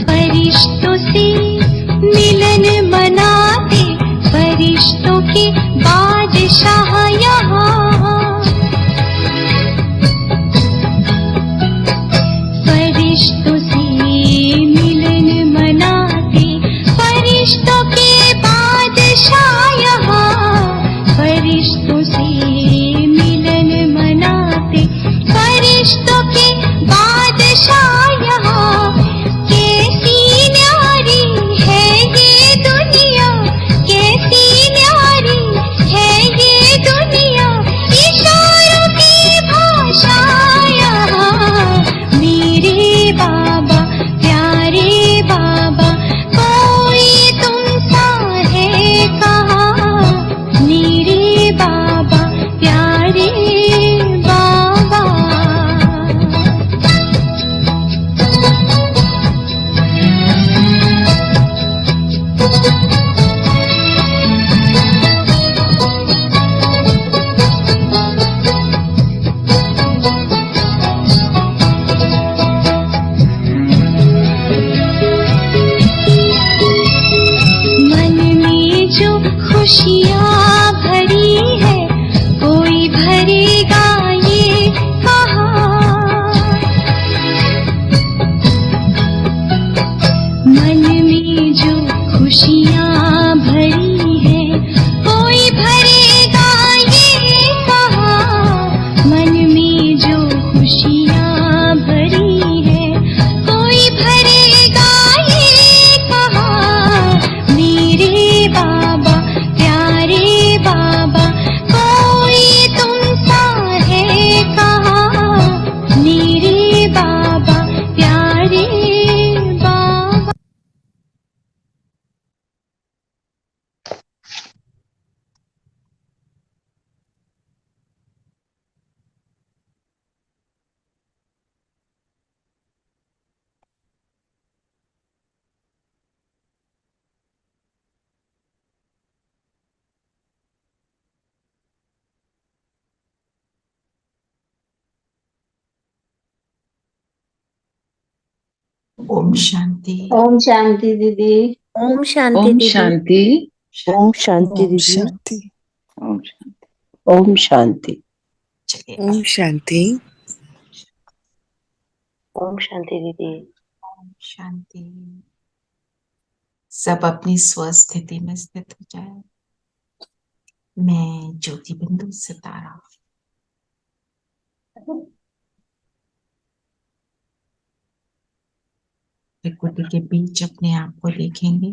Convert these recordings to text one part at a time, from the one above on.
फरिश्तों से मिलन मनाते फरिश्तों के बादशाह यहाँ। फरिश्तों से मिलन मनाते फरिश्तों के बादशाह यहाँ। फरिश्तों से मिलन मनाते फरिश्तों के बादशाह यहाँ। कैसी न्यारी है ये दुनिया, कैसी न्यारी है ये दुनिया, इशारों की भाषा यहाँ। मेरे बाबा प्यारे बाबा, कोई तुमसा है कहाँ। मेरे बाबा प्यारे बाबा। मन में जो खुशियाँ भरी है, कोई भरेगा ये कहाँ। मन में जो खुशियाँ भरी है, कोई भरेगा ये कहाँ। मन में जो खुशियाँ भरी है, कोई भरेगा ये कहाँ। मेरे बाबा प्यारे बाबा, कोई तुमसा है कहाँ। मेरे बाबा प्यारे बाबा। ओम शांति। ओम शांति दीदी। ओम शांति ओम दीदी। शांति। ओम शांति ओम दीदी। शांति। ओम शांति। ओम शांति। चलिए ओम शांति। ओम शांति दीदी। ओम शांति। सब अपनी स्वस्थिति में स्थित हो जाए। मैं ज्योति बिंदु सितारा प्रकृति के बीच अपने आप को देखेंगे।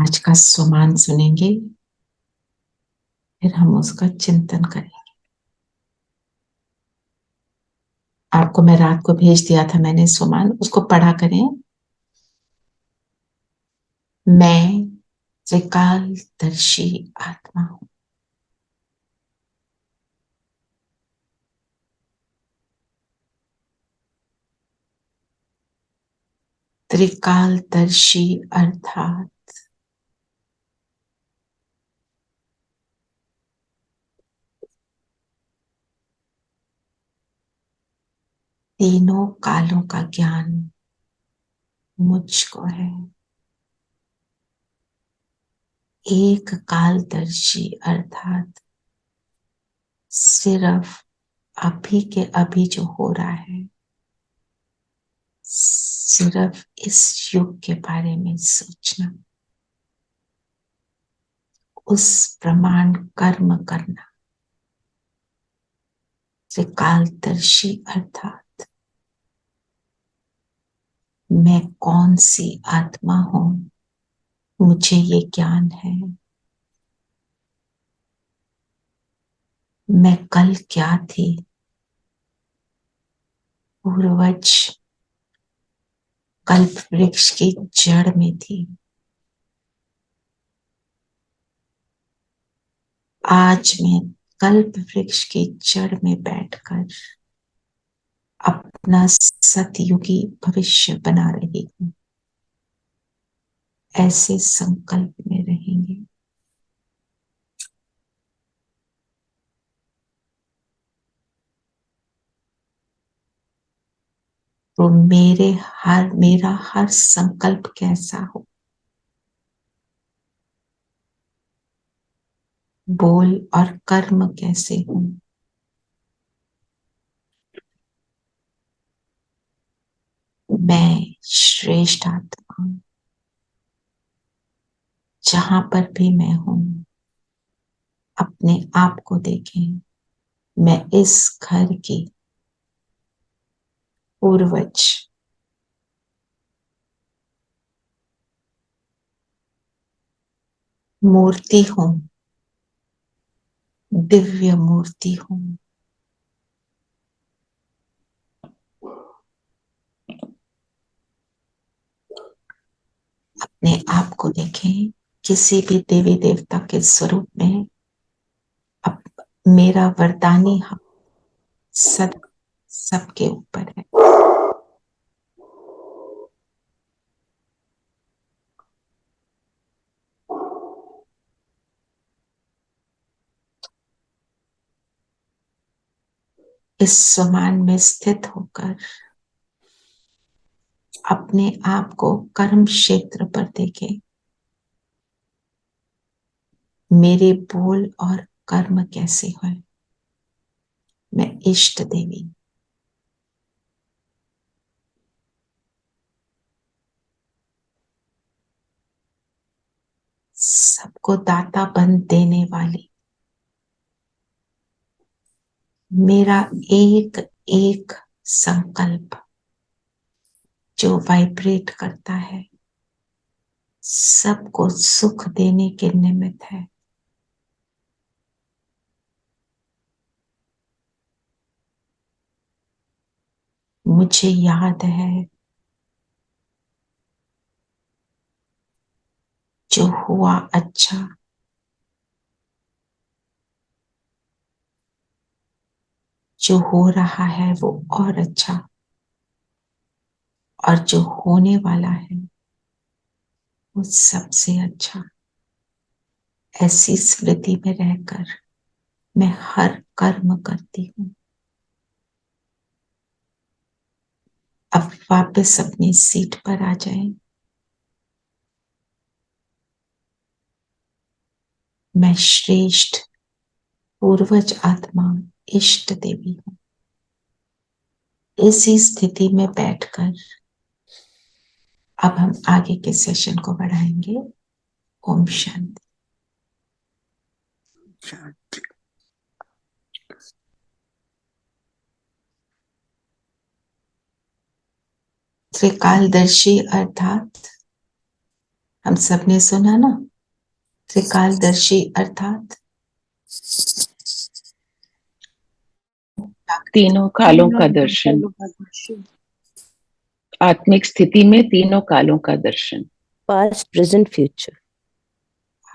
आज का सुमान सुनेंगे, फिर हम उसका चिंतन करेंगे। आपको मैं रात को भेज दिया था मैंने सुमान, उसको पढ़ा करें। मैं त्रिकालदर्शी आत्मा हूं। त्रिकालदर्शी अर्थात तीनों कालों का ज्ञान मुझको है। एक कालदर्शी अर्थात सिर्फ अभी के अभी जो हो रहा है, सिर्फ इस युग के बारे में सोचना, उस प्रमाण कर्म करना। त्रिकालदर्शी अर्थात मैं कौन सी आत्मा हूं, मुझे ये ज्ञान है। मैं कल क्या थी, पूर्वज कल्प वृक्ष की जड़ में थी। आज मैं कल्प वृक्ष की जड़ में बैठकर अपना सतयुगी भविष्य बना रही हूँ। ऐसे संकल्प में रहेंगे। तो मेरा हर संकल्प कैसा हो, बोल और कर्म कैसे हो, मैं श्रेष्ठ आत्मा हूं। जहां पर भी मैं हूं, अपने आप को देखें। मैं इस घर की पूर्वज मूर्ति हूं, दिव्य मूर्ति हूं। अपने आप को देखें। किसी भी देवी देवता के स्वरूप में अब मेरा वरदानी हक सबके ऊपर है। इस समान में स्थित होकर अपने आप को कर्म क्षेत्र पर देखें। मेरे बोल और कर्म कैसे हैं। मैं इष्ट देवी, सबको दाता बन देने वाली, मेरा एक एक संकल्प जो वाइब्रेट करता है, सबको सुख देने के निमित्त है। मुझे याद है जो हुआ अच्छा, जो हो रहा है वो और अच्छा, और जो होने वाला है वो सबसे अच्छा। ऐसी स्मृति में रहकर मैं हर कर्म करती हूँ। अब वापस अपनी सीट पर आ जाएं। मैं श्रेष्ठ पूर्वज आत्मा इष्ट देवी हूँ। इसी स्थिति में बैठकर अब हम आगे के सेशन को बढ़ाएंगे। ओम शांति। त्रिकालदर्शी अर्थात हम सबने सुना ना, त्रिकालदर्शी अर्थात तीनों कालों का दर्शन। आत्मिक स्थिति में तीनों कालों का दर्शन। Past, present, future.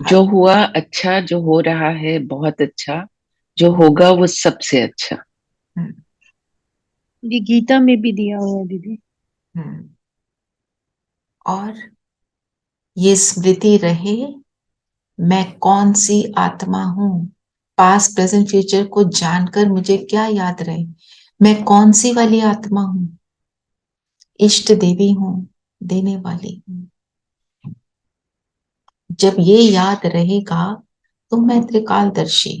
जो हुआ अच्छा, जो हो रहा है बहुत अच्छा, जो होगा वो सबसे अच्छा। ये गीता में भी दिया हुआ है दीदी। और ये स्मृति रहे, मैं कौन सी आत्मा हूं। पास्ट प्रेजेंट फ्यूचर को जानकर मुझे क्या याद रहे, मैं कौन सी वाली आत्मा हूं। इष्ट देवी हूं, देने वाली हूं। जब ये याद रहेगा तो मैं त्रिकालदर्शी।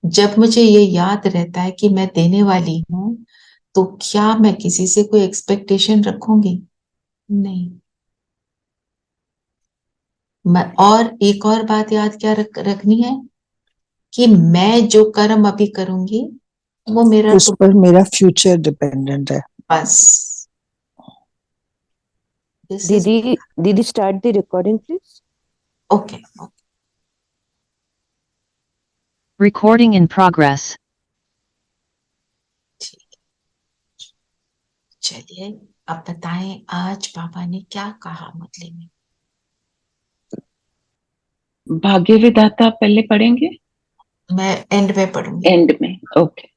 जब मुझे ये याद रहता है कि मैं देने वाली हूं, तो क्या मैं किसी से कोई एक्सपेक्टेशन रखूंगी? नहीं। और एक और बात याद क्या रखनी है कि मैं जो कर्म अभी करूंगी वो मेरा उस पर मेरा फ्यूचर डिपेंडेंट है। बस। दीदी start the recording please. Okay. Recording in progress. चलिए अब बताएं आज बाबा ने क्या कहा मुरली में। भाग्य विधाता पहले पढ़ेंगे। मैं एंड में पढ़ूंगी। एंड में, ओके।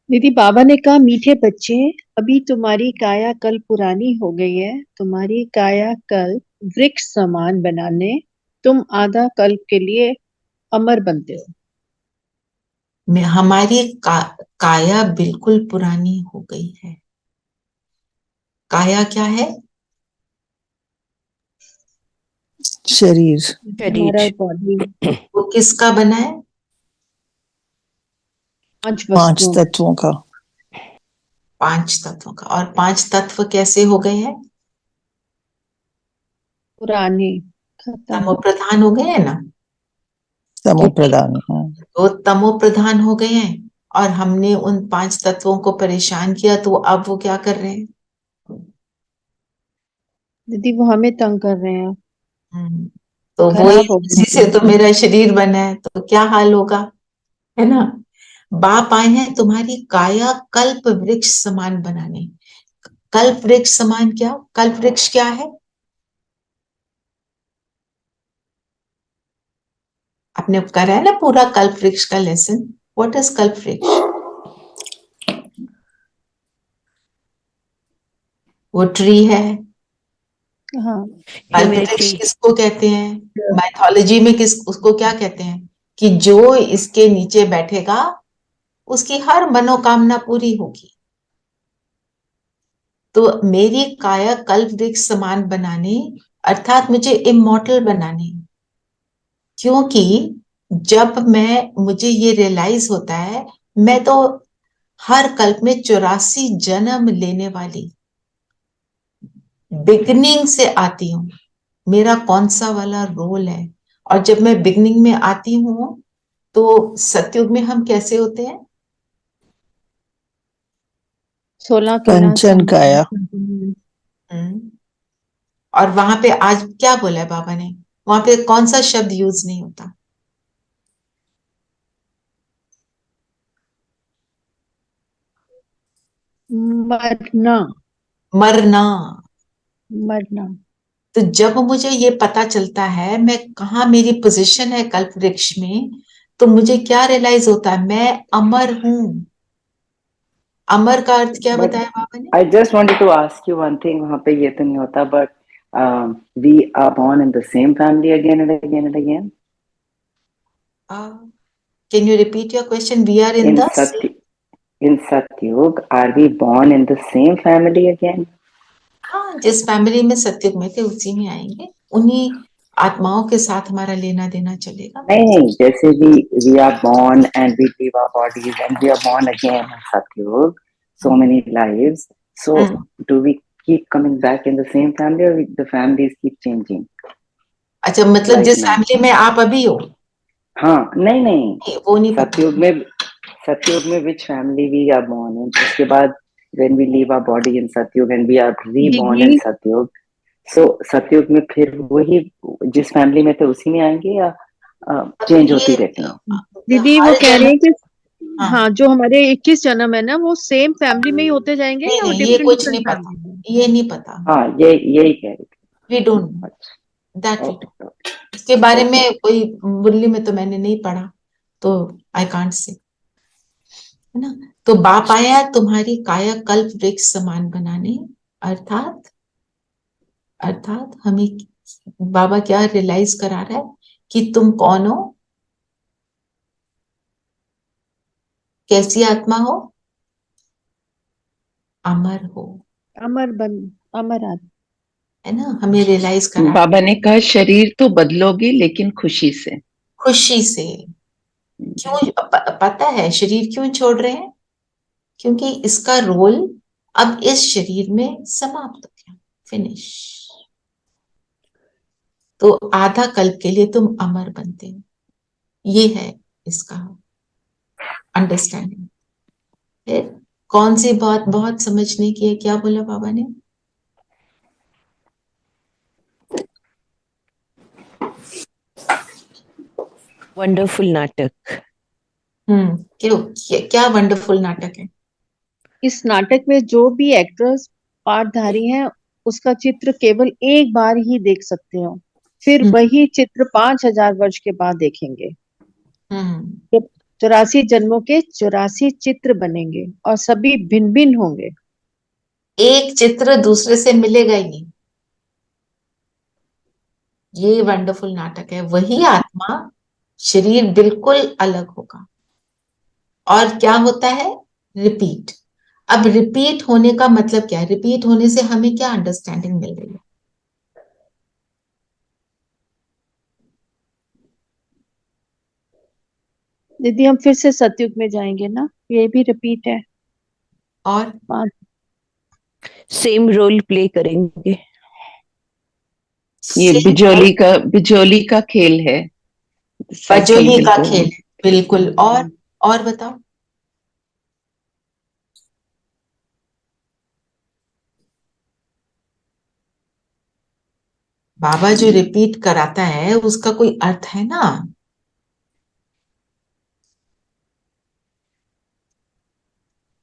दीदी बाबा ने कहा, मीठे बच्चे, अभी तुम्हारी काया कल पुरानी हो गई है, तुम्हारी काया कल वृक्ष समान बनाने तुम आधा कल्प के लिए अमर बनते हो। हमारी काया बिल्कुल पुरानी हो गई है। काया क्या है? शरीर। हमारा बॉडी वो किसका बना है? 5 पांच वस्तुओं तत्वों का। 5 तत्वों का। और 5 तत्व कैसे हो गए हैं? पुराने खत्म। तमो प्रधान हो गए हैं ना। तमो क्योंकि प्रधान। वो तमो प्रधान हो गए हैं और हमने उन 5 तत्वों को परेशान किया, तो अब वो क्या कर रहे हैं? दीदी वो हमें तंग कर रहे हैं, तो वो खराब हो इसी से गए। तो मेरा शरीर बना है, तो क्या हाल होगा, है ना। बाप आए हैं तुम्हारी काया कल्प वृक्ष समान बनाने। कल्प वृक्ष समान क्या? कल्प वृक्ष क्या है? आपने करा है ना पूरा कल्प वृक्ष का लेसन। व्हाट इज कल्प वृक्ष? वो ट्री है। हाँ, कल्प वृक्ष किसको कहते हैं? माइथोलॉजी में उसको क्या कहते हैं? कि जो इसके नीचे बैठेगा उसकी हर मनोकामना पूरी होगी। तो मेरी काया कल्प वृक्ष समान बनाने अर्थात मुझे इमॉर्टल बनाने। क्योंकि जब मुझे ये रियलाइज होता है, मैं तो हर कल्प में 84 जन्म लेने वाली बिगनिंग से आती हूँ। मेरा कौन सा वाला रोल है? और जब मैं बिगनिंग में आती हूँ तो सतयुग में हम कैसे होते हैं? 16 कंचन काया। और वहां पे आज क्या बोला है बाबा ने? वहां पे कौन सा शब्द यूज नहीं होता? मरना। मरना। मरना। तो जब मुझे ये पता चलता है मैं कहाँ, मेरी पोजीशन है कल्प वृक्ष में, तो मुझे क्या रियलाइज होता है? मैं अमर हूं। अमर का अर्थ क्या But बताया बाबा ने? I just wanted to ask you one thing. वहाँ पे ये तो नहीं होता, but we are born in the same family again and again and again. Can you repeat your question? We are in the In Satyug, are we born in the same family again? हाँ, जिस family में सतयुग में थे उसी में आएंगे, उन्हीं आत्माओं के साथ हमारा लेना देना चलेगा। नहीं, जैसे we are born and we leave our bodies and we are born again in Satyug, so many lives. So do we keep coming back in the same family or the families keep changing? अच्छा, मतलब Like जिस now. Family में आप अभी हो? हाँ, नहीं, वो नहीं पता। सतयुग में which family we are born in, उसके बाद when we leave our body in Satyug and we are reborn in दीदी Satyug, so सतयुग में फिर वही जिस फैमिली में थे उसी में आएंगे या चेंज होती रहती हैं? दीदी वो हर कह रहे जन्म। हैं कि हाँ, हाँ, जो हमारे 21 जन्म है ना, वो सेम फैमिली में ही होते जाएंगे नहीं या वो नहीं, ये डिफरेंट कुछ डिफरेंट नहीं पता, फैमिली में? ये नहीं पता। हाँ, यही कह रही थी। वी डोंट नो अच्छा, दैट। वी ओके, इसके बारे में कोई मुरली में तो मैंने नहीं पढ़ा, तो आई कांट से, है ना। तो बाप आया तुम्हारी काया कल्प वृक्ष समान बनाने, अर्थात हमें बाबा क्या रियलाइज करा रहा है कि तुम कौन हो, कैसी आत्मा हो? अमर हो, अमर आत्मा। है ना। हमें रियलाइज करा बाबा ने कहा शरीर तो बदलोगी लेकिन खुशी से। खुशी से। क्यों पता है शरीर क्यों छोड़ रहे हैं? क्योंकि इसका रोल अब इस शरीर में समाप्त हो गया, फिनिश। तो आधा कल्प के लिए तुम अमर बनते हो, ये है इसका अंडरस्टैंडिंग। फिर कौन सी बात बहुत समझने की है? क्या बोला बाबा ने? वंडरफुल नाटक। क्यों? क्या वंडरफुल नाटक है? इस नाटक में जो भी एक्ट्रेस पार्टधारी हैं, उसका चित्र केवल एक बार ही देख सकते हो, फिर वही चित्र 5000 वर्ष के बाद देखेंगे। हम्म 84 जन्मों के 84 चित्र बनेंगे और सभी भिन्न भिन्न होंगे। एक चित्र दूसरे से मिलेगा ही नहीं। ये वंडरफुल नाटक है। वही आत्मा, शरीर बिल्कुल अलग होगा। और क्या होता है? रिपीट। अब रिपीट होने का मतलब क्या है? रिपीट होने से हमें क्या अंडरस्टैंडिंग मिल रही है? दीदी हम फिर से सतयुग में जाएंगे ना, ये भी रिपीट है। और सेम रोल प्ले करेंगे। ये बिजोली का खेल है, साइकिल बजोली का बिल्कुल। खेल है, बिल्कुल। और बताओ। बाबा जो रिपीट कराता है उसका कोई अर्थ है ना।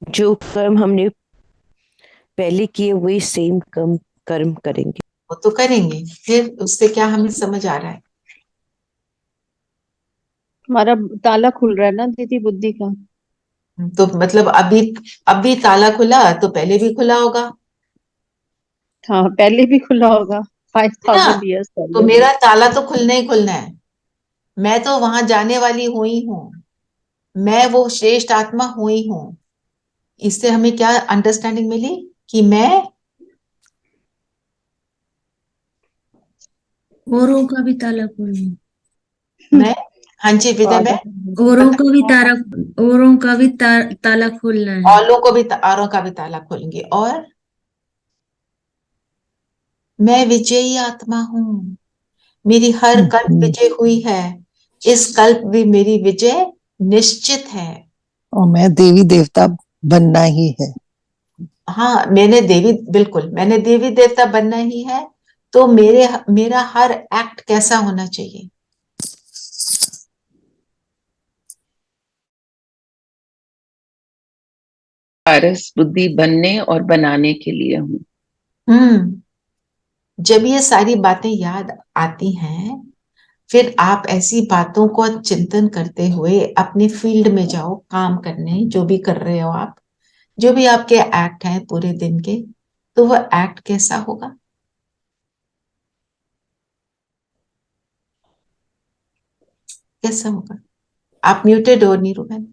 जो कर्म हमने पहले किए वही सेम कर्म करेंगे। वो तो करेंगे, फिर उससे क्या हमें समझ आ रहा है? हमारा ताला खुल रहा है ना दीदी बुद्धि का। तो मतलब अभी ताला खुला तो पहले भी खुला होगा, हाँ पहले भी खुला होगा, है ना? 5000 ईयर्स तो पहले। मेरा ताला तो खुलना ही खुलना है। मैं तो वहां जाने वाली हूं ही हूं। मैं वो श्रेष्ठ आत्मा हूं ही हूं। इससे हमें क्या अंडरस्टैंडिंग मिली? कि औरों का भी ताला खोलना। मैं हाँ जी विदय, मैं औरों का भी तारा, औरों का भी ताला खोलना है। औरों का भी ताला खोलेंगे। और मैं विजयी आत्मा हूं। मेरी हर कल्प विजय हुई है। इस कल्प भी मेरी विजय निश्चित है। और मैं देवी देवता बनना ही है। हाँ, मैंने देवी देवता बनना ही है। तो मेरा हर एक्ट कैसा होना चाहिए? पारस बुद्धि बनने और बनाने के लिए हूँ। जब ये सारी बातें याद आती हैं, फिर आप ऐसी बातों को चिंतन करते हुए अपने फील्ड में जाओ काम करने, जो भी कर रहे हो आप, जो भी आपके एक्ट हैं पूरे दिन के, तो वो एक्ट कैसा होगा? कैसा होगा? आप म्यूटेड हो नीरूबेन।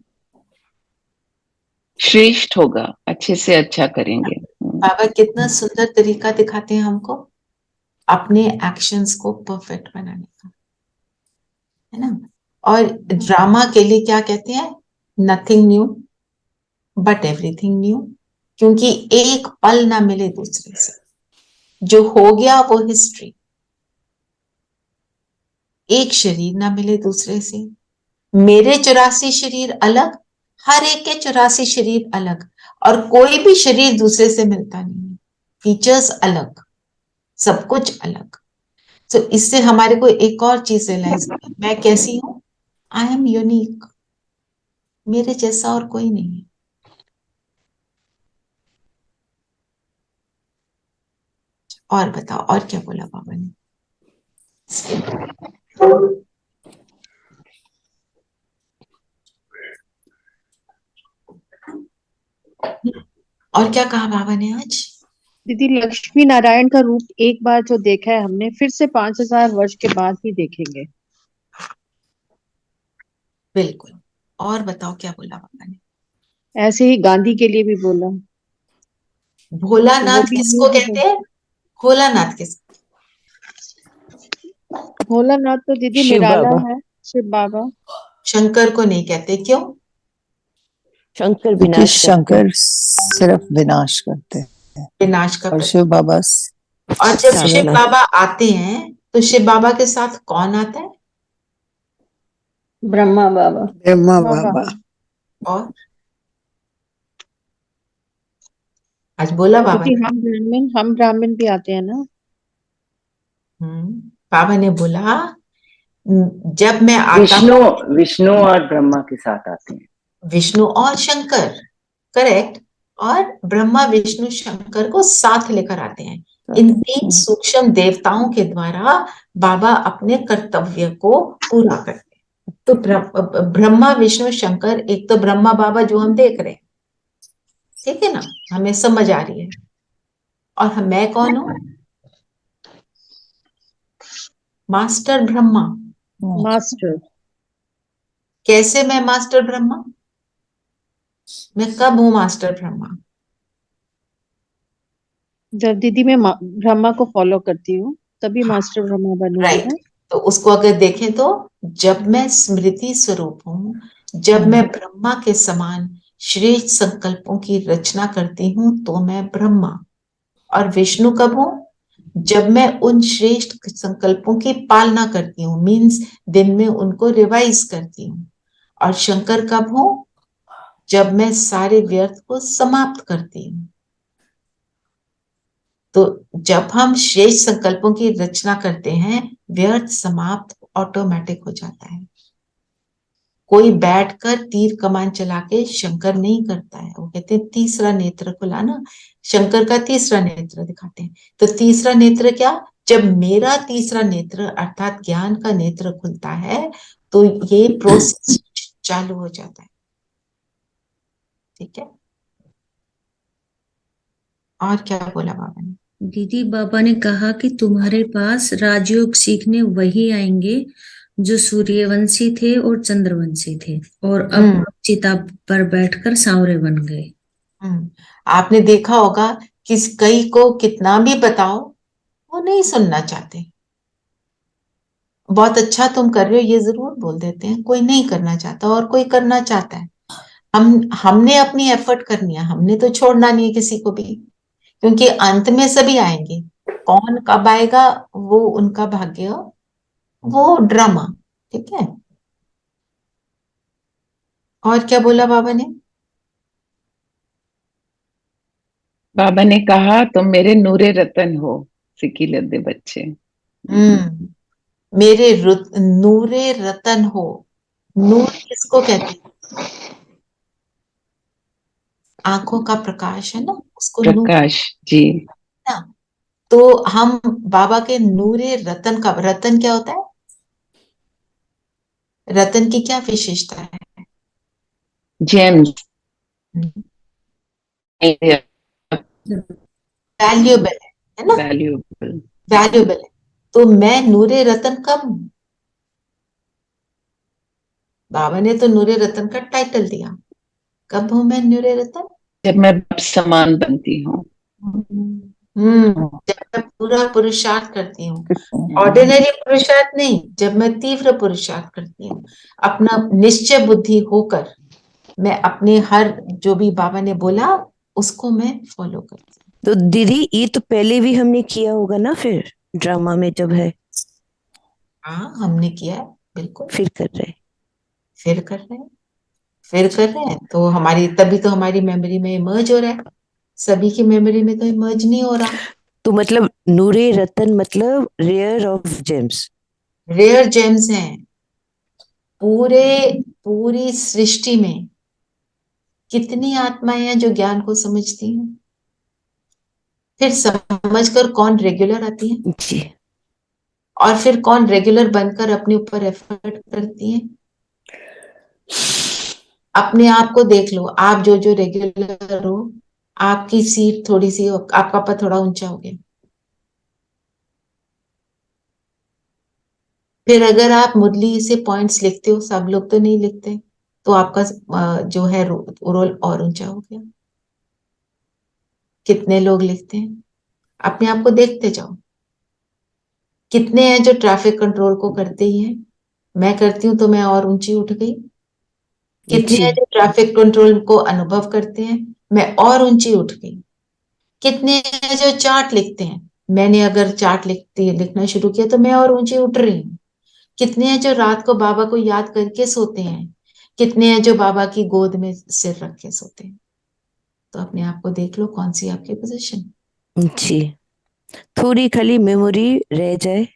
श्रेष्ठ होगा, अच्छे से अच्छा करेंगे। बाबा कितना सुंदर तरीका दिखाते हैं हमको अपने एक्शंस को परफेक्ट बनाने का, है ना? और ड्रामा के लिए क्या कहते हैं? Nothing new but everything new. क्योंकि एक पल ना मिले दूसरे से, जो हो गया वो हिस्ट्री। एक शरीर ना मिले दूसरे से, मेरे 84 शरीर अलग, हर एक के 84 शरीर अलग, और कोई भी शरीर दूसरे से मिलता नहीं है। फीचर्स अलग, सब कुछ अलग। तो इससे हमारे को एक और चीज रियलाइज हुई, मैं कैसी हूं? I am unique. मेरे जैसा और कोई नहीं है। और बताओ, और क्या बोला बाबा ने? और क्या कहा बाबा ने आज? दीदी लक्ष्मी नारायण का रूप एक बार जो देखा है हमने, फिर से 5000 वर्ष के बाद ही देखेंगे। बिल्कुल। और बताओ क्या बोला बाबा ने? ऐसे ही गांधी के लिए भी बोला। तो वो भोलानाथ भी किसको कहते हैं? भोलानाथ किस? भोलानाथ तो दीदी शिव निराला बाबा। है, शिव बाबा। शंकर को नहीं कहते, क्यों? शंकर क्योंकि विनाश करते शंकर सिर्फ विनाश करते हैं विनाश का और प्रतीक। शिव बाबा और जब शिव साधना। बाबा आते हैं तो शिव बाबा के साथ कौन आता है? ब्रह्मा बाबा। ब्रह्मा बाबा। बाबा। और आज बोला बाबा दीदी ने। हम ब्राह्मण भी आते हैं ना। बाबा ने बोला, जब मैं आता विष्णु हूँ, विष्णु और ब्रह्मा के साथ आते हैं। विष्णु और शंकर, करेक्ट। और ब्रह्मा विष्णु शंकर को साथ लेकर आते हैं। इन तीन सूक्ष्म देवताओं के द्वारा बाबा अपने कर्तव्य को पूरा करते हैं। तो ब्रह्मा विष्णु शंकर, एक तो ब्रह्मा बाबा जो हम देख रहे हैं, ठीक है ना, हमें समझ आ रही है। और मैं कौन हूं? मास्टर ब्रह्मा। मास्टर। कैसे मैं मास्टर ब्रह्मा? मैं कब हूं मास्टर ब्रह्मा? जब दीदी मैं ब्रह्मा को फॉलो करती हूँ तभी हाँ, मास्टर ब्रह्मा बनूंगी राइट। ना। तो उसको अगर देखें तो जब मैं स्मृति स्वरूप हूं, जब मैं ब्रह्मा के समान श्रेष्ठ संकल्पों की रचना करती हूँ तो मैं ब्रह्मा। और विष्णु कब हूं? जब मैं उन श्रेष्ठ संकल्पों की पालना करती हूँ, मीन्स दिन में उनको रिवाइज करती हूँ। और शंकर कब हूं? जब मैं सारे व्यर्थ को समाप्त करती हूँ। तो जब हम श्रेष्ठ संकल्पों की रचना करते हैं, व्यर्थ समाप्त ऑटोमेटिक हो जाता है। कोई बैठकर तीर कमान चला के शंकर नहीं करता है। वो कहते हैं तीसरा नेत्र खुला ना, शंकर का तीसरा नेत्र दिखाते हैं। तो तीसरा नेत्र क्या? जब मेरा तीसरा नेत्र अर्थात ज्ञान का नेत्र खुलता है तो ये प्रोसेस चालू हो जाता है। ठीक है, और क्या बोला बाबा ने? दीदी, बाबा ने कहा कि तुम्हारे पास राजयोग सीखने वही आएंगे जो सूर्यवंशी थे और चंद्रवंशी थे, और अब आप चिता पर बैठकर सांवरे बन गए। आपने देखा होगा कि कई को कितना भी बताओ वो नहीं सुनना चाहते। बहुत अच्छा तुम कर रहे हो ये जरूर बोल देते हैं, कोई नहीं करना चाहता और कोई करना चाहता है। हमने अपनी एफर्ट करनी है, हमने तो छोड़ना नहीं है किसी को भी, क्योंकि अंत में सभी आएंगे। कौन कब आएगा वो उनका भाग्य, वो ड्रामा। ठीक है, और क्या बोला बाबा ने? बाबा ने कहा तुम मेरे नूरे रतन हो, सिक्की लद्दे बच्चे। मेरे नूरे रतन हो। नूर किसको कहते हैं? आंखों का प्रकाश है ना, उसको नूर प्रकाश जी। ना। तो हम बाबा के नूरे रतन का, रतन क्या होता है? रतन की क्या विशेषता है? जेम्स। वैल्यूएबल है ना, वैल्यूएबल। वैल्यूएबल है। तो मैं नूरे रतन कब हूं? बाबा ने तो नूरे रतन का टाइटल दिया। कब हूं मैं नूरे रतन? जब मैं बाप समान बनती हूँ। जब मैं पूरा पुरुषार्थ करती हूँ, ऑर्डिनरी पुरुषार्थ नहीं, जब मैं तीव्र पुरुषार्थ करती हूँ, अपना निश्चय बुद्धि होकर मैं अपने हर जो भी बाबा ने बोला उसको मैं फॉलो करती हूँ। तो दीदी ये तो पहले भी हमने किया होगा ना, फिर ड्रामा में जब है। हाँ, हमने किया है, बिल्कुल। फिर कर रहे। फिर कर रहे हैं, फिर कर रहे हैं। तो हमारी तभी तो हमारी मेमोरी में इमर्ज हो रहा है, सभी की मेमोरी में तो इमर्ज नहीं हो रहा। तो मतलब नूरे रतन मतलब rare of gems. Rare gems हैं पूरी सृष्टि में। कितनी आत्माएं हैं जो ज्ञान को समझती हैं, फिर समझकर कौन रेगुलर आती है, जी। और फिर कौन रेगुलर बनकर अपने ऊपर एफर्ट करती है। अपने आप को देख लो, आप जो जो रेगुलर हो, आपकी सीट थोड़ी सी, आपका पद थोड़ा ऊंचा हो गया। फिर अगर आप मुरली से पॉइंट्स लिखते हो, सब लोग तो नहीं लिखते, तो आपका जो है रोल और ऊंचा हो गया। कितने लोग लिखते हैं? अपने आप को देखते जाओ। कितने हैं जो ट्रैफिक कंट्रोल को करते ही हैं? मैं करती हूँ तो मैं और ऊंची उठ गई। कितने जी। हैं जो ट्रैफिक कंट्रोल को अनुभव करते हैं? मैं और ऊंची उठ गई। कितने हैं जो चार्ट लिखते हैं? मैंने अगर चार्ट लिखना शुरू किया तो मैं और ऊंची उठ रही हूँ। कितने हैं जो रात को बाबा को याद करके सोते हैं? कितने हैं जो बाबा की गोद में सिर रख के सोते हैं? तो अपने आप को देख लो, कौन सी आपकी पोजीशन। जी। थोड़ी खाली मेमोरी रह जाए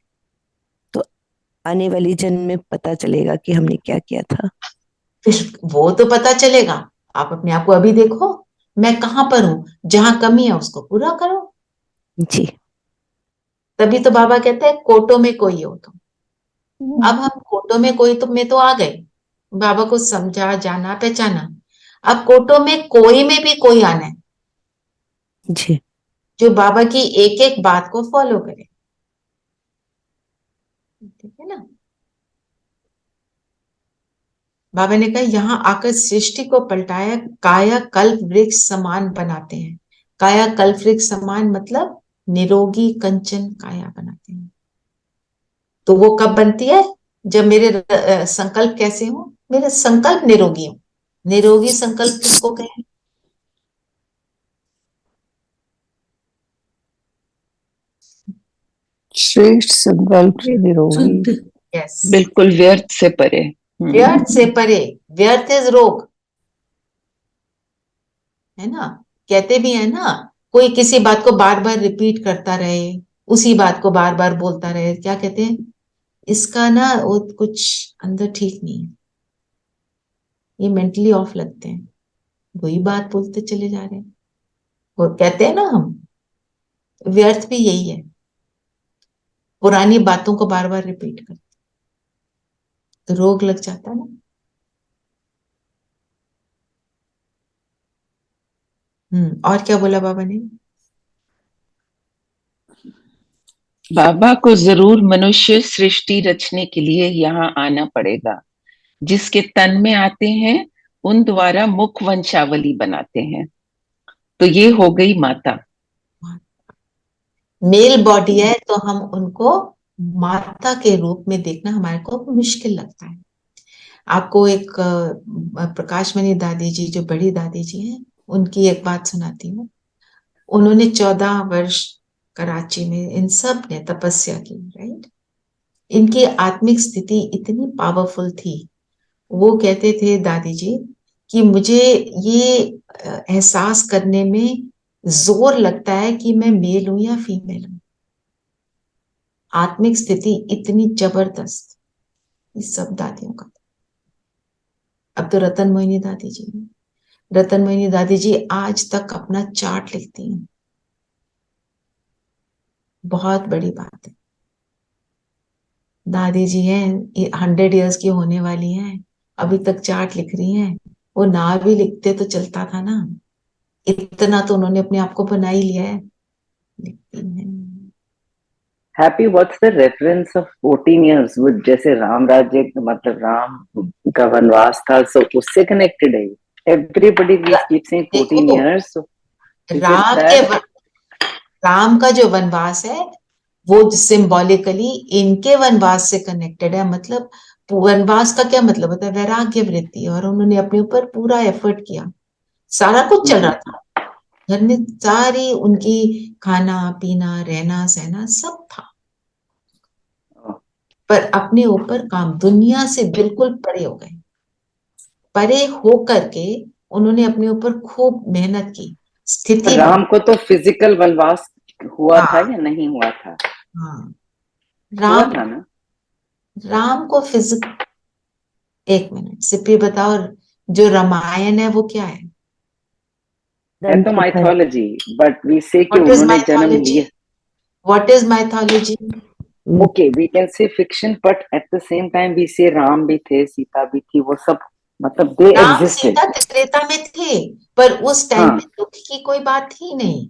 तो आने वाली जन्म में पता चलेगा कि हमने क्या किया था। फिर वो तो पता चलेगा। आप अपने आप को अभी देखो, मैं कहां पर हूं, जहां कमी है उसको पूरा करो। जी। तभी तो बाबा कहते हैं कोटो में कोई हो तुम। अब हम कोटो में कोई तो में तो आ गए, बाबा को समझा, जाना, पहचाना। अब कोटो में कोई में भी कोई आना है जी जो बाबा की एक एक बात को फॉलो करे, ठीक है ना। बाबा ने कहा यहाँ आकर सृष्टि को पलटाया, काया कल्प वृक्ष समान बनाते हैं। काया कल्प वृक्ष समान मतलब निरोगी कंचन काया बनाते हैं। तो वो कब बनती है? जब मेरे संकल्प कैसे हो? मेरे संकल्प निरोगी हो। निरोगी संकल्प किसको कहें? श्रेष्ठ संकल्प से निरोगी। शुद्ध। यस, बिल्कुल व्यर्थ से परे। व्यर्थ से परे। व्यर्थ इज रोग, है ना। कहते भी है ना, कोई किसी बात को बार बार रिपीट करता रहे, उसी बात को बार बार बोलता रहे, क्या कहते हैं? इसका ना वो कुछ अंदर ठीक नहीं है, ये मेंटली ऑफ लगते हैं, वही बात बोलते चले जा रहे हैं। और कहते हैं ना हम, व्यर्थ भी यही है, पुरानी बातों को बार बार रिपीट करते, तो रोग लग जाता है ना। और क्या बोला बाबा ने? बाबा को जरूर मनुष्य सृष्टि रचने के लिए यहाँ आना पड़ेगा। जिसके तन में आते हैं उन द्वारा मुख वंशावली बनाते हैं। तो ये हो गई माता। मेल बॉडी है तो हम उनको माता के रूप में देखना हमारे को मुश्किल लगता है। आपको एक प्रकाश मणि दादी जी, जो बड़ी दादी जी हैं, उनकी एक बात सुनाती हूँ। उन्होंने 14 वर्ष कराची में इन सब ने तपस्या की, राइट। इनकी आत्मिक स्थिति इतनी पावरफुल थी, वो कहते थे दादी जी कि मुझे ये एहसास करने में जोर लगता है कि मैं मेल हूं या फीमेल हूं। आत्मिक स्थिति इतनी जबरदस्त, इस सब दादियों का। अब तो रतन मोहिनी दादी जी, रतन मोहिनी दादी जी आज तक अपना चार्ट लिखती हैं, बहुत बड़ी बात है। दादी जी हैं, 100 ईयर्स की होने वाली हैं, अभी तक चार्ट लिख रही हैं। वो ना भी लिखते तो चलता था ना, इतना तो उन्होंने अपने आप को बना ही लिया है, लिखती हैं। Happy, what's the reference of 14 years with, जैसे राम राज्य मतलब राम का वनवास था, सो उससे कनेक्टेड है। एवरीबॉडी कीप सेइंग 14 देखो, years, so is it Ram के दैट? राम का जो वनवास है वो सिंबॉलिकली इनके वनवास से कनेक्टेड है। मतलब वनवास का क्या मतलब होता है? वैराग्य वृत्ति। और उन्होंने अपने ऊपर पूरा एफर्ट किया, सारा कुछ चल रहा था घर में, सारी उनकी खाना पीना रहना सहना सब था, पर अपने ऊपर काम, दुनिया से बिल्कुल परे हो गए। परे हो करके उन्होंने अपने ऊपर खूब मेहनत की, स्थिति राम को तो फिजिकल वनवास हुआ था हाँ या नहीं हुआ था? हाँ, हुआ राम था ना। राम को फिजिक, एक मिनट सिप्पी बताओ, जो रामायण है वो क्या है? है तो माइथोलॉजी, बट वी से कि व्हाट इज उन्होंने जन्म माइथोलॉजी? लिया। What is mythology? Okay, we can say fiction, but at the same time we say Ram भी थे, सीता भी थी, वो सब मतलब दे राम एग्जिस्टेड। सीता त्रेता में थे, पर उस टाइम हाँ, पे दुख की कोई बात थी नहीं,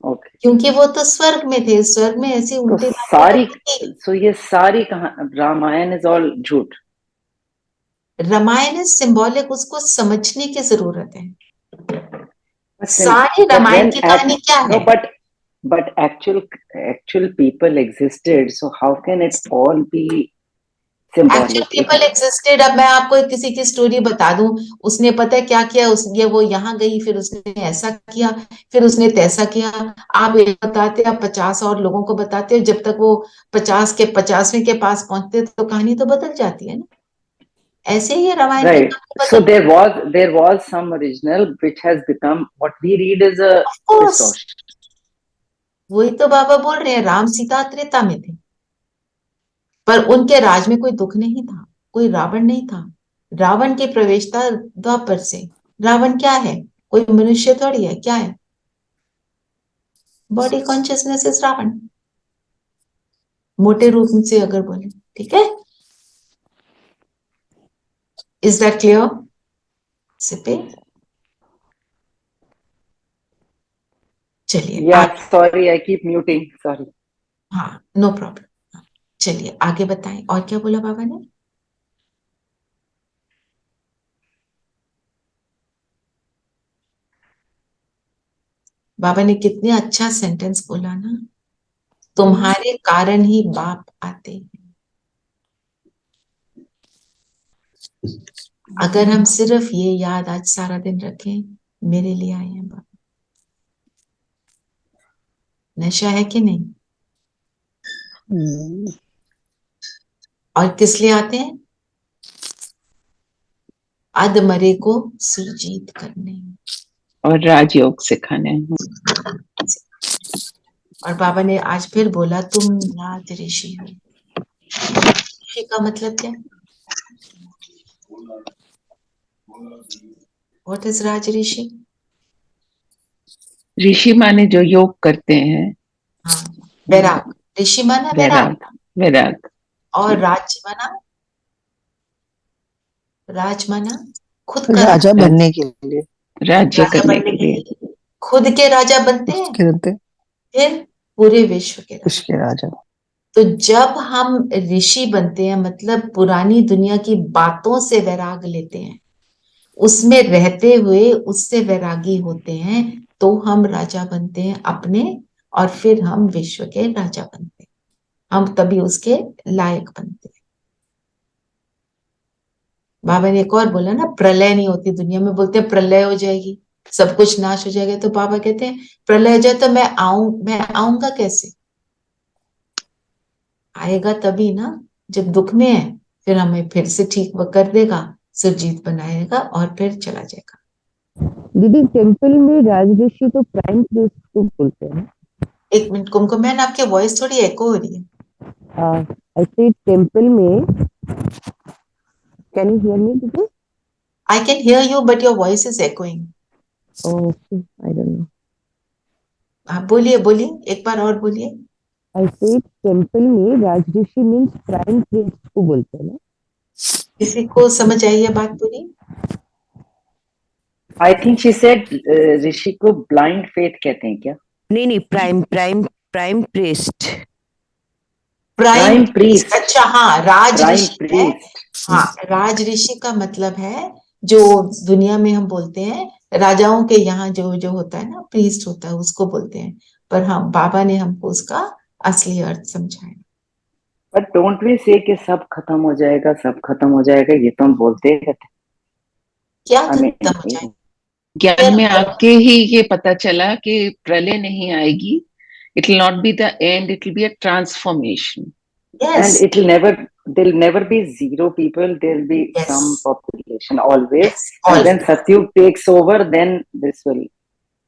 ओके। क्योंकि वो तो स्वर्ग में थे। स्वर्ग में ऐसी तो उल्टी बातें सारी, नहीं थी। सो ये सारी कहा रामायण इज ऑल झूठ? रामायण सिंबॉलिक, उसको समझने की जरूरत है। सारी But रामायण when की कहानी क्या no, है? but actual people existed, so how can it all be actual symbolic? People existed. अब मैं आपको एक किसी की स्टोरी बता दूं, उसने पता है क्या किया, ये वो यहाँ गई, फिर उसने ऐसा किया, फिर उसने तैसा किया। आप ये बताते, आप 50 और लोगों को बताते हो, जब तक वो 50 के 50वें के पास पहुंचते तो कहानी तो बदल जाती है ना। ऐसे ही रामायण की Right. कहानी So बदल, there was some original which has become what we read as a of course. distortion. वही तो बाबा बोल रहे हैं, राम सीता त्रेता में थे, पर उनके राज में कोई दुख नहीं था, कोई रावण नहीं था। रावण की प्रवेशता द्वापर से। रावण क्या है? कोई मनुष्य थोड़ी है, क्या है? बॉडी कॉन्शियसनेस इज रावण, मोटे रूप से अगर बोले, ठीक है? इज दैट क्लियर सिपे? चलिए Yeah, sorry, I keep muting. Sorry. हाँ, नो प्रॉब्लम। चलिए आगे बताएं, और क्या बोला बाबा ने? बाबा ने कितने अच्छा सेंटेंस बोला ना, तुम्हारे कारण ही बाप आते हैं। अगर हम सिर्फ ये याद आज सारा दिन रखें, मेरे लिए आए हैं बाबा। नशा है कि नहीं? और किस लिए आते हैं? अधमरे को सुरजीत करने। और राजयोग सिखाने हैं। और बाबा ने आज फिर बोला तुम राज ऋषि हो। ऋषि का मतलब क्या? व्हाट इज राज ऋषि? ऋषि माने जो योग करते हैं। हाँ, वैराग। ऋषि माना वैराग, वैराग। और राज माना खुद का राजा बनने के लिए, राज्य राजा करने बनने के के लिए। लिए खुद के राजा बनते हैं, करते फिर पूरे विश्व के राजा। उसके राजा। तो जब हम ऋषि बनते हैं, मतलब पुरानी दुनिया की बातों से वैराग लेते हैं, उसमें रहते हुए उससे वैरागी होते हैं, तो हम राजा बनते हैं अपने, और फिर हम विश्व के राजा बनते हैं। हम तभी उसके लायक बनते हैं। बाबा ने एक और बोला ना, प्रलय नहीं होती दुनिया में, बोलते हैं प्रलय हो जाएगी, सब कुछ नाश हो जाएगा। तो बाबा कहते हैं प्रलय हो जाए तो मैं आऊंगा कैसे? आएगा तभी ना जब दुख में है, फिर हमें फिर से ठीक कर देगा, सुरजीत बनाएगा और फिर चला जाएगा। दीदी टेम्पल में राजऋषि तो प्राइम प्रीस्ट को बोलते हैं। एक मिनट कुमकुमैन, आपकी वॉइस थोड़ी एको हो रही है। ऐसे टेम्पल में, कैन यू हियर मी दीदी? I can hear you but your voice is echoing. Okay, I don't know. आप बोलिए, एक बार और बोलिए। ऐसे टेम्पल में राजऋषि मीन्स प्राइम प्रीस्ट को बोलते हैं ना? किसी को समझ आई है बात पूरी? I think she said ऋषि को blind faith कहते हैं क्या? नहीं, प्राइम प्रीस्ट। Prime priest. अच्छा, हाँ, राज Prime ऋषि है। priest. हाँ, राज ऋषि का मतलब है जो दुनिया में हम बोलते हैं राजाओं के यहाँ जो जो होता है ना, प्रीस्ट होता है, उसको बोलते हैं। पर हाँ, बाबा ने हमको उसका असली अर्थ समझाया। But don't we say कि सब खत्म हो जाएगा, सब खत्म हो जाएगा, ये तो हम बोलते रहते हैं। क्या I mean, खत्म हो जाए? ज्ञान में आके ही ये पता चला कि प्रलय नहीं आएगी। It will not be the end, it will be a transformation. Yes. And it will never, there'll never be zero people, there'll be Yes. some population always. Yes, And when always. Satyug takes over, then this will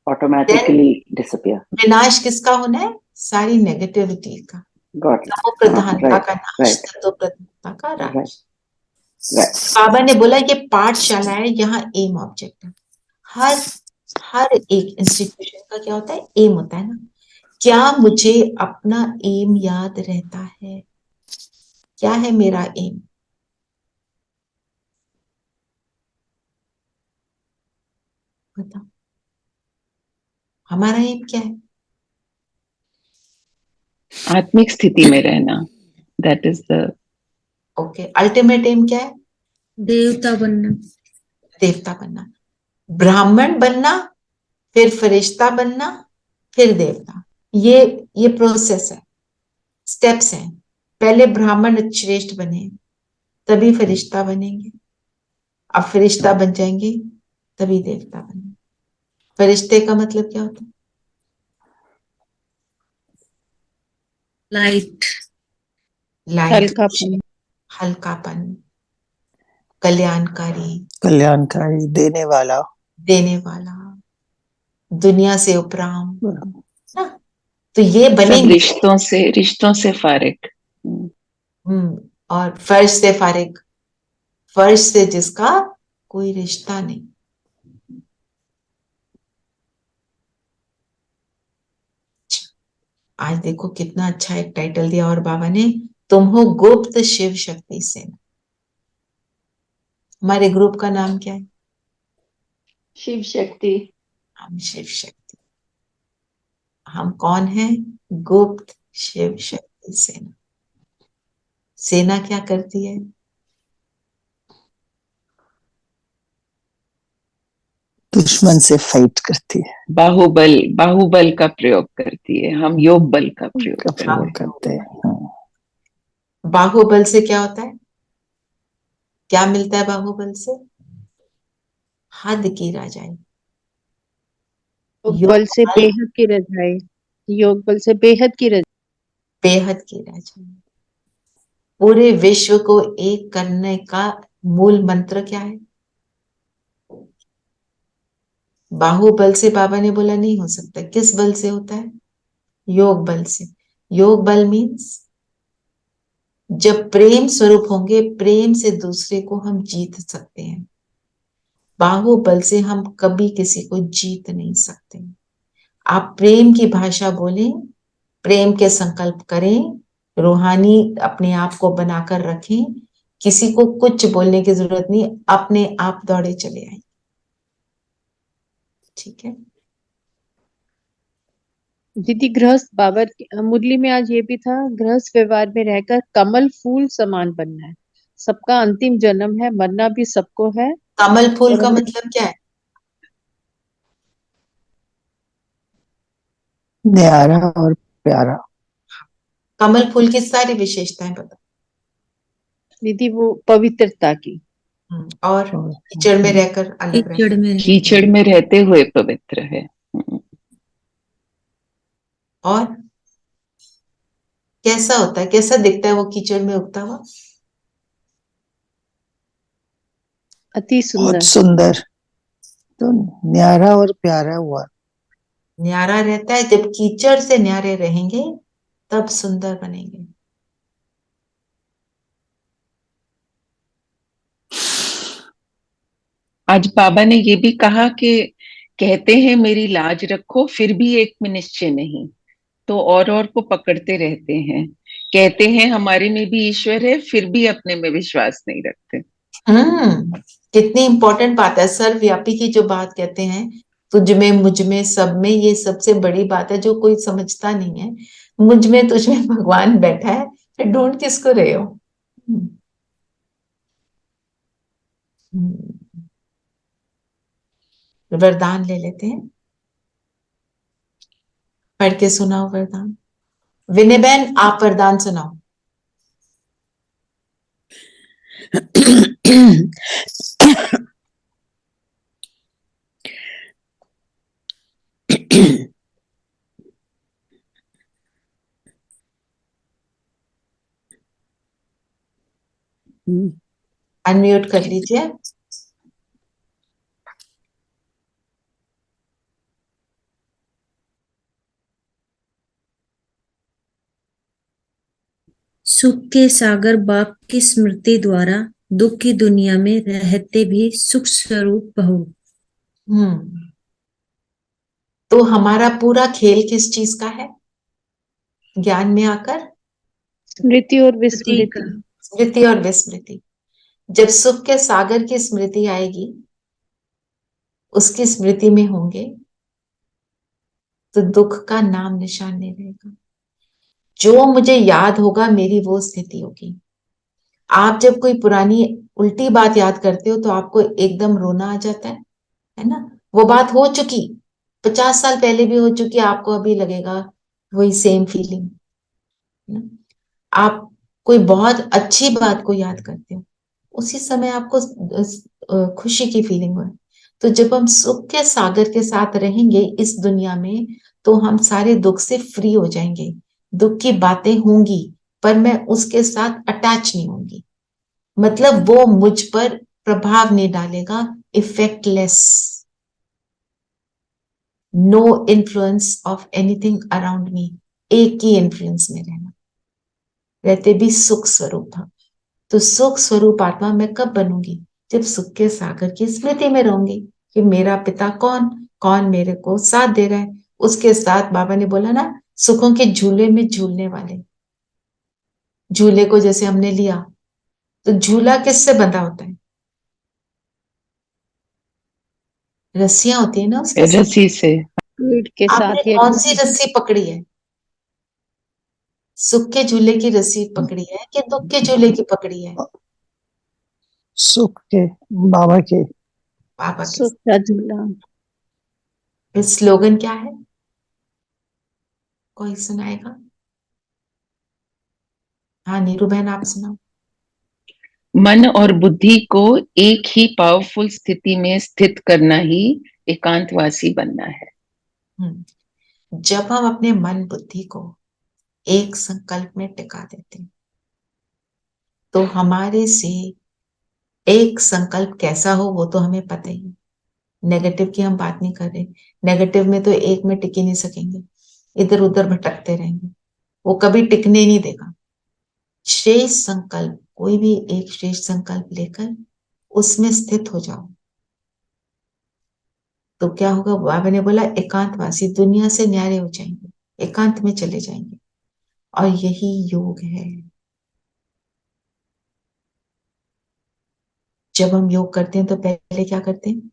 automatically disappear. विनाश किसका होना है? सारी negativity का। Got it. तमो प्रधानता Right, का नाश, right, तत्व प्रधानता का राज। right, right. बाबा ने बोला ये पाठशाला है, यहाँ एम ऑब्जेक्ट है। हर एक इंस्टीट्यूशन का क्या होता है? एम होता है ना। क्या मुझे अपना एम याद रहता है? क्या है मेरा एम? बताओ, हमारा एम क्या है? आत्मिक स्थिति में रहना, that is the okay, ultimate aim क्या है? देवता बनना। देवता बनना, ब्राह्मण बनना, फिर फरिश्ता बनना, फिर देवता। ये प्रोसेस है, स्टेप्स हैं। पहले ब्राह्मण श्रेष्ठ बने, तभी फरिश्ता बनेंगे। अब फरिश्ता बन जाएंगे, तभी देवता बनेंगे। फरिश्ते का मतलब क्या होता है? लाइट। लाइट, हल्कापन, कल्याणकारी, देने वाला, दुनिया से उपराम ना। तो ये सब बनेंगे। रिश्तों से फारिग। और फर्ज से फारिग, फर्ज से जिसका कोई रिश्ता नहीं। आज देखो कितना अच्छा एक टाइटल दिया और बाबा ने, तुम हो गुप्त शिव शक्ति सेना। हमारे ग्रुप का नाम क्या है? शिव शक्ति। हम शिव शक्ति। हम कौन है? गुप्त शिव शक्ति सेना। सेना क्या करती है? दुश्मन से फाइट करती है, बाहुबल बाहुबल का प्रयोग करती है, हम योग बल का प्रयोग का करते प्रयोग हैं। करते हैं। बाहुबल से क्या होता है? क्या मिलता है बाहुबल से? हद की राजाई। योग योग बल से बल बेहद की रजाई। योग बल से बेहद की रजाई। बेहद की राजाई। पूरे विश्व को एक करने का मूल मंत्र क्या है? बाहुबल से बाबा ने बोला नहीं हो सकता। किस बल से होता है? योग बल से। योग बल मीन्स जब प्रेम स्वरूप होंगे, प्रेम से दूसरे को हम जीत सकते हैं। बाहुबल से हम कभी किसी को जीत नहीं सकते। आप प्रेम की भाषा बोलें, प्रेम के संकल्प करें, रूहानी अपने आप को बनाकर रखें, किसी को कुछ बोलने की जरूरत नहीं, अपने आप दौड़े चले आए। ठीक है। दीदी गृहस्थ बाबा मुरली में आज ये भी था, गृहस्थ व्यवहार में रहकर कमल फूल समान बनना है। सबका अंतिम जन्म है, मरना भी सबको है। कमल फूल और का हमें मतलब क्या है? न्यारा और प्यारा। कमल फूल की सारी विशेषताएं बता। दीदी वो पवित्रता की। और कीचड़ में रहकर अलग कीचड़ रहता है। में कीचड़ में रहते हुए पवित्र है। और कैसा होता है, कैसा दिखता है वो कीचड़ में उगता हुआ? अति बहुत सुंदर। सुंदर। तो न्यारा और प्यारा हुआ। न्यारा रहता है, जब कीचड़ से न्यारे रहेंगे तब सुंदर बनेंगे। आज बाबा ने ये भी कहा कि कहते हैं मेरी लाज रखो, फिर भी एक में निश्चय नहीं, तो और को पकड़ते रहते हैं। कहते हैं हमारे में भी ईश्वर है, फिर भी अपने में विश्वास नहीं रखते। कितनी इंपॉर्टेंट बात है। सर्वव्यापी की जो बात कहते हैं, तुझ में मुझ में सब में, ये सबसे बड़ी बात है जो कोई समझता नहीं है। मुझ में तुझ में भगवान बैठा है, फिर ढूंढ किसको रहे हो? वरदान ले लेते हैं, पढ़ के सुनाओ वरदान। विनय बहन आप वरदान सुनाओ। अनम्यूट कर लीजिए। सुख के सागर बाप की स्मृति द्वारा दुख की दुनिया में रहते भी सुख स्वरूप बहु। तो हमारा पूरा खेल किस चीज का है? ज्ञान में आकर स्मृति और विस्मृति। स्मृति और विस्मृति। जब सुख के सागर की स्मृति आएगी, उसकी स्मृति में होंगे, तो दुख का नाम निशान नहीं रहेगा। जो मुझे याद होगा मेरी वो स्थिति होगी। आप जब कोई पुरानी उल्टी बात याद करते हो तो आपको एकदम रोना आ जाता है ना? वो बात हो चुकी, 50 साल पहले भी हो चुकी, आपको अभी लगेगा वही सेम फीलिंग ना? आप कोई बहुत अच्छी बात को याद करते हो, उसी समय आपको खुशी की फीलिंग हो। तो जब हम सुख के सागर के साथ रहेंगे इस दुनिया में, तो हम सारे दुख से फ्री हो जाएंगे। दुख की बातें होंगी, पर मैं उसके साथ अटैच नहीं होंगी। मतलब वो मुझ पर प्रभाव नहीं डालेगा। Effectless, no influence of anything around me. एक ही इन्फ्लुएंस में रहना, रहते भी सुख स्वरूप हम। तो सुख स्वरूप आत्मा मैं कब बनूंगी? जब सुख के सागर की स्मृति में रहूंगी कि मेरा पिता कौन कौन मेरे को साथ दे रहा है। उसके साथ बाबा ने बोला ना, सुखों के झूले में झूलने वाले। झूले को जैसे हमने लिया, तो झूला किससे बंधा होता है? रस्सियां होती है ना उसके साथ। रस्सी से। पीठ के आपने साथ या कौन सी रस्सी पकड़ी है? सुख के झूले की रस्सी पकड़ी है कि दुख के झूले की पकड़ी है? सुख के, बाबा के। पापा के। सुख का झूला। फिर स्लोगन क्या है? कोई सुनाएगा? हाँ नीरू बहन, आप सुनाओ। मन और बुद्धि को एक ही पावरफुल स्थिति में स्थित करना ही एकांतवासी बनना है। जब हम अपने मन बुद्धि को एक संकल्प में टिका देते हैं, तो हमारे से एक संकल्प कैसा हो वो तो हमें पता ही है। नेगेटिव की हम बात नहीं कर रहे। नेगेटिव में तो एक में टिक ही नहीं सकेंगे, इधर उधर भटकते रहेंगे, वो कभी टिकने नहीं देगा। श्रेष्ठ संकल्प, कोई भी एक श्रेष्ठ संकल्प लेकर उसमें स्थित हो जाओ, तो क्या होगा? बाबा ने बोला एकांतवासी, दुनिया से न्यारे हो जाएंगे, एकांत में चले जाएंगे, और यही योग है। जब हम योग करते हैं तो पहले क्या करते हैं?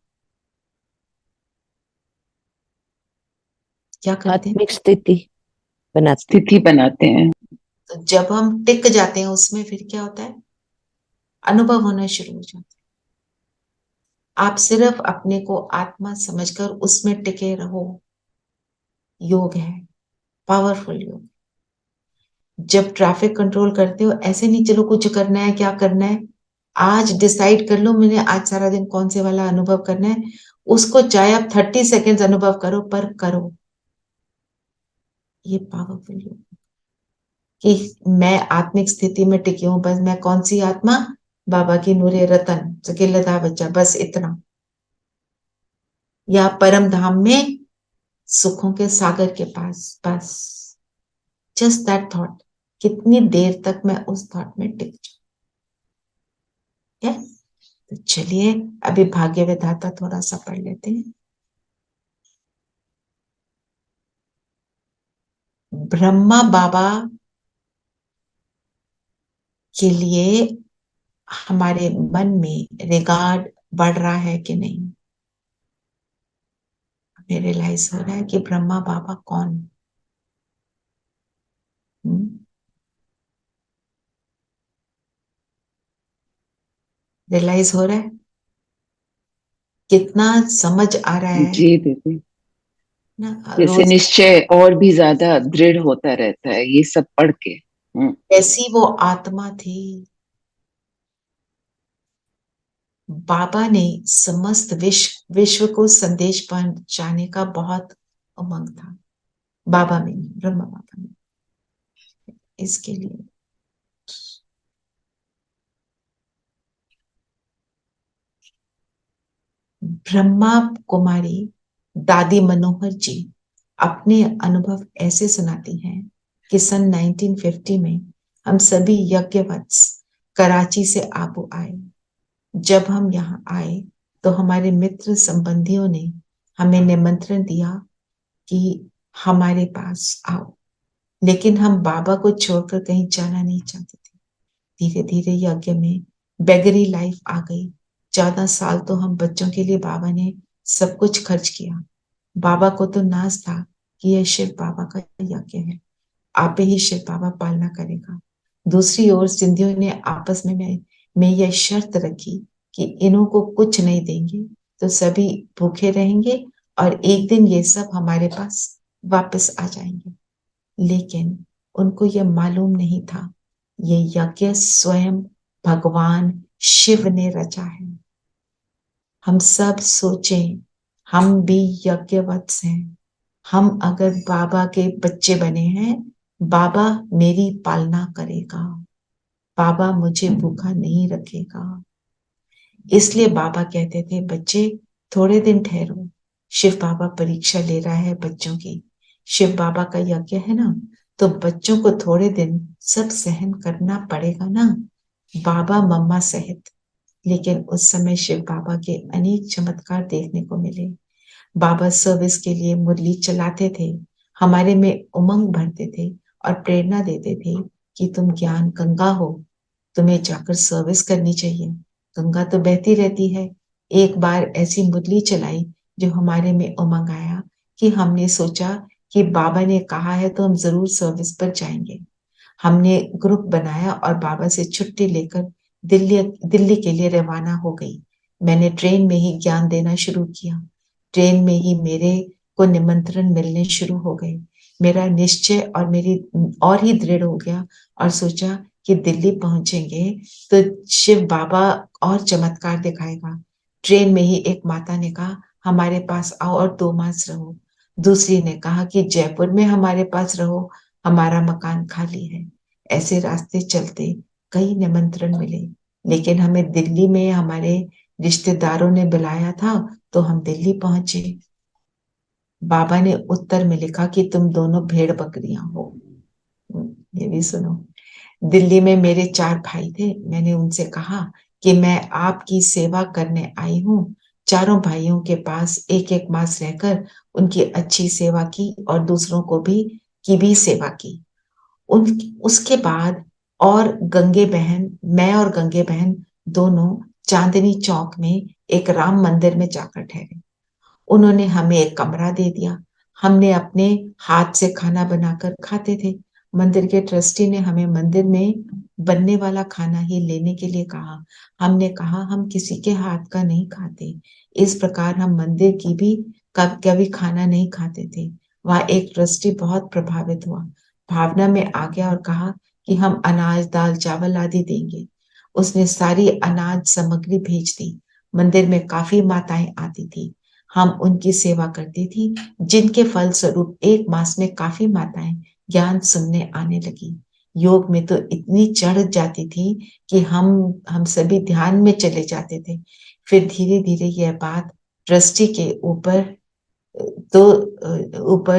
क्या करते हैं? आत्मिक स्थिति बनाते स्थिति बनाते हैं। तो जब हम टिक जाते हैं उसमें, फिर क्या होता है? अनुभव होना शुरू हो जाता है। आप सिर्फ अपने को आत्मा समझकर उसमें टिके रहो, योग है, पावरफुल योग। जब ट्रैफिक कंट्रोल करते हो, ऐसे नहीं चलो कुछ करना है, क्या करना है, आज डिसाइड कर लो मैंने आज सारा दिन कौन से वाला अनुभव करना है, उसको चाहे आप 30 सेकेंड्स अनुभव करो, पर करो। ये पावरफुल योग कि मैं आत्मिक स्थिति में टिकी हूं, बस मैं कौन सी आत्मा? बाबा की नूरे रतन, सकेलदा बच्चा, बस इतना। या परम धाम में सुखों के सागर के पास, बस जस्ट दैट थॉट। कितनी देर तक मैं उस थॉट में टिक जाऊं? तो चलिए अभी भाग्य विधाता थोड़ा सा पढ़ लेते हैं। ब्रह्मा बाबा के लिए हमारे मन में रिगार्ड बढ़ रहा है कि नहीं? हमें रियलाइज हो रहा है कि ब्रह्मा बाबा कौन? रियलाइज हो रहा है? कितना समझ आ रहा है जी दीदी, ना? जैसे रोज निश्चय और भी ज्यादा दृढ़ होता रहता है ये सब पढ़ के। कैसी वो आत्मा थी। बाबा ने समस्त विश्व को संदेश पहुंचाने का बहुत उमंग था बाबा में, ब्रह्मा बाबा में। इसके लिए ब्रह्मा कुमारी दादी मनोहर जी अपने अनुभव ऐसे सुनाती हैं कि सन 1950 में हम सभी यज्ञवत्स कराची से आबू आए। जब हम यहाँ आए तो हमारे मित्र संबंधियों ने हमें निमंत्रण दिया कि हमारे पास आओ, लेकिन हम बाबा को छोड़कर कहीं जाना नहीं चाहते थे। धीरे धीरे यज्ञ में बेगरी लाइफ आ गई। 14 साल तो हम बच्चों के लिए बाबा ने सब कुछ खर्च किया। बाबा को तो नाज था कि यह शिव बाबा का यज्ञ है, आप ही शिव बाबा पालना करेगा। दूसरी ओर सिंधियों ने आपस में यह शर्त रखी कि इन्हों को कुछ नहीं देंगे तो सभी भूखे रहेंगे और एक दिन ये सब हमारे पास वापस आ जाएंगे। लेकिन उनको यह मालूम नहीं था ये यज्ञ स्वयं भगवान शिव ने रचा है। हम सब सोचें, हम भी यज्ञवत्स हैं। हम अगर बाबा के बच्चे बने हैं, बाबा मेरी पालना करेगा, बाबा मुझे भूखा नहीं रखेगा। इसलिए बाबा कहते थे बच्चे थोड़े दिन ठहरो, शिव बाबा परीक्षा ले रहा है बच्चों की। शिव बाबा का यज्ञ है ना, तो बच्चों को थोड़े दिन सब सहन करना पड़ेगा ना, बाबा मम्मा सहित। लेकिन उस समय शिव बाबा के अनेक चमत्कार देखने को मिले। बाबा सर्विस के लिए मुरली चलाते थे, हमारे में उमंग भरते थे और प्रेरणा देते थे कि तुम ज्ञान गंगा हो, तुम्हें जाकर सर्विस करनी चाहिए। गंगा तो बहती रहती है। एक बार ऐसी मुरली चलाई जो हमारे में उमंग आया कि हमने सोचा कि बाबा ने कहा है तो हम जरूर सर्विस पर जाएंगे। हमने ग्रुप बनाया और बाबा से छुट्टी लेकर दिल्ली दिल्ली के लिए रवाना हो गई। मैंने ट्रेन में ही ज्ञान देना शुरू किया। ट्रेन में ही मेरे को निमंत्रण मिलने शुरू हो गए। मेरा निश्चय और ही दृढ़ हो गया और सोचा कि दिल्ली पहुंचेंगे तो शिव बाबा और चमत्कार दिखाएगा। ट्रेन में ही एक माता ने कहा, हमारे पास आओ और 2 मास रहो। दूसरी ने कहा कि जयपुर में हमारे पास रहो, हमारा मकान खाली है। ऐसे रास्ते चलते कई निमंत्रण मिले, लेकिन हमें दिल्ली में हमारे रिश्तेदारों ने बुलाया था तो हम दिल्ली पहुंचे। बाबा ने उत्तर में लिखा कि तुम दोनों भेड़ बकरियां हो। ये भी सुनो। दिल्ली में मेरे 4 भाई थे। मैंने उनसे कहा कि मैं आपकी सेवा करने आई हूँ। चारों भाइयों के पास एक एक मास रहकर उनकी अच्छी सेवा की और दूसरों को भी सेवा की। उसके बाद मैं और गंगे बहन दोनों चांदनी चौक में एक राम मंदिर में जाकर ठहरे। उन्होंने हमें एक कमरा दे दिया। हमने अपने हाथ से खाना बनाकर खाते थे। मंदिर के ट्रस्टी ने हमें मंदिर में बनने वाला खाना ही लेने के लिए कहा। हमने कहा हम किसी के हाथ का नहीं खाते। इस प्रकार हम मंदिर की भी कभी खाना नहीं खाते थे। वहां एक ट्रस्टी बहुत प्रभावित हुआ, भावना में आ गया और कहा कि हम अनाज, दाल, चावल आदि देंगे। उसने सारी अनाज सामग्री भेज दी। मंदिर में काफी माताएं आती थी। हम उनकी सेवा करती थी, जिनके फल स्वरूप 1 मास में काफी माताएं ज्ञान सुनने आने लगी। योग में तो इतनी चढ़ जाती थी कि हम सभी ध्यान में चले जाते थे। फिर धीरे धीरे यह बात ट्रस्टी के ऊपर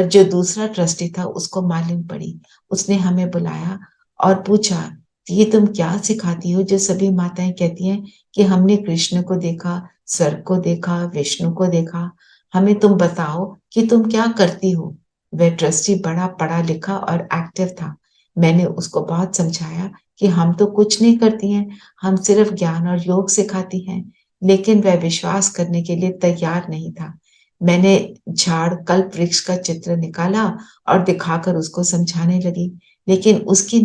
जो दूसरा ट्रस्टी था उसको मालूम पड़ी। उसने हमें बुलाया और पूछा, ये तुम क्या सिखाती हो जो सभी माताएं कहती हैं कि हमने कृष्ण को देखा, सर को देखा, विष्णु को देखा, हमें तुम बताओ कि तुम क्या करती हो। वह ट्रस्टी बड़ा पढ़ा लिखा और एक्टिव था। मैंने उसको बहुत समझाया कि हम तो कुछ नहीं करती हैं, हम सिर्फ ज्ञान और योग सिखाती हैं, लेकिन वह विश्वास करने के लिए तैयार नहीं था। मैंने झाड़ कल्प वृक्ष का चित्र निकाला और दिखाकर उसको समझाने लगी, लेकिन उसकी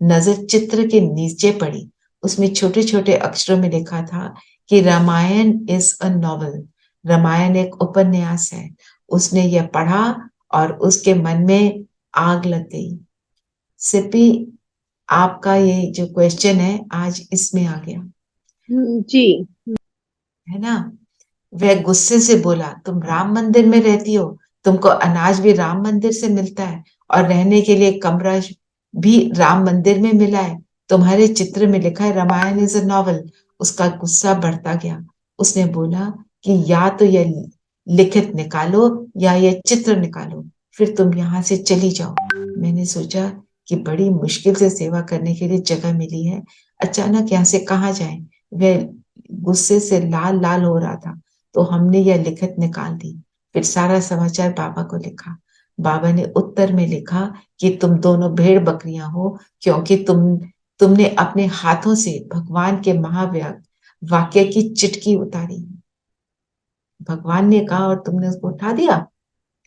नजर चित्र के नीचे पड़ी। उसमें छोटे छोटे अक्षरों में लिखा था कि Ramayana is a novel, Ramayana एक उपन्यास है। उसने यह पढ़ा और उसके मन में आग लग गई। सिपी, आपका ये जो क्वेश्चन है आज इसमें आ गया जी। है ना। वह गुस्से से बोला, तुम राम मंदिर में रहती हो, तुमको अनाज भी राम मंदिर से मिलता है और रहने के लिए कमरा भी राम मंदिर में मिला है। तुम्हारे चित्र में लिखा है रामायण इज अ नॉवल। उसका गुस्सा बढ़ता गया। उसने बोला कि या तो यह लिखित निकालो या यह चित्र निकालो, फिर तुम यहाँ से चली जाओ। मैंने सोचा कि बड़ी मुश्किल से सेवा करने के लिए जगह मिली है, अचानक यहाँ से कहाँ जाए। वह गुस्से से लाल लाल हो रहा था, तो हमने यह लिखित निकाल दी। फिर सारा समाचार बाबा को लिखा। बाबा ने उत्तर में लिखा कि तुम दोनों भेड़ बकरियां हो, क्योंकि तुमने अपने हाथों से भगवान के वाक्य की चिटकी उतारी। भगवान ने कहा और तुमने उसको उठा दिया,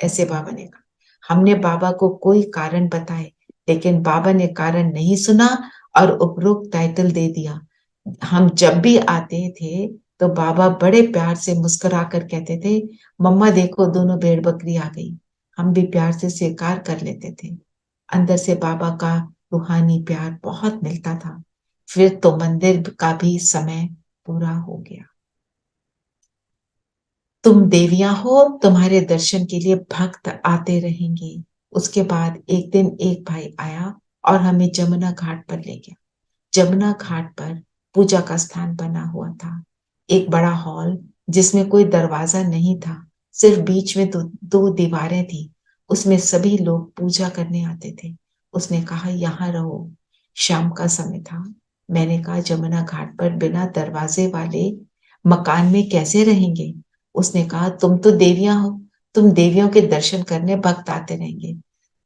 ऐसे बाबा ने कहा। हमने बाबा को कोई कारण बताए, लेकिन बाबा ने कारण नहीं सुना और उपरोक्त टाइटल दे दिया। हम जब भी आते थे तो बाबा बड़े प्यार से मुस्कुरा कर कहते थे, मम्मा देखो दोनों भेड़ बकरी आ गई। हम भी प्यार से स्वीकार कर लेते थे। अंदर से बाबा का रूहानी प्यार बहुत मिलता था। फिर तो मंदिर का भी समय पूरा हो गया। तुम देवियां हो, तुम्हारे दर्शन के लिए भक्त आते रहेंगे। उसके बाद एक दिन एक भाई आया और हमें जमुना घाट पर ले गया। जमुना घाट पर पूजा का स्थान बना हुआ था, एक बड़ा हॉल जिसमें कोई दरवाजा नहीं था, सिर्फ बीच में दो दीवारें थी। उसमें सभी लोग पूजा करने आते थे। उसने कहा यहाँ रहो। शाम का समय था। मैंने कहा जमुना घाट पर बिना दरवाजे वाले मकान में कैसे रहेंगे। उसने कहा तुम तो देवियां हो, तुम देवियों के दर्शन करने भक्त आते रहेंगे।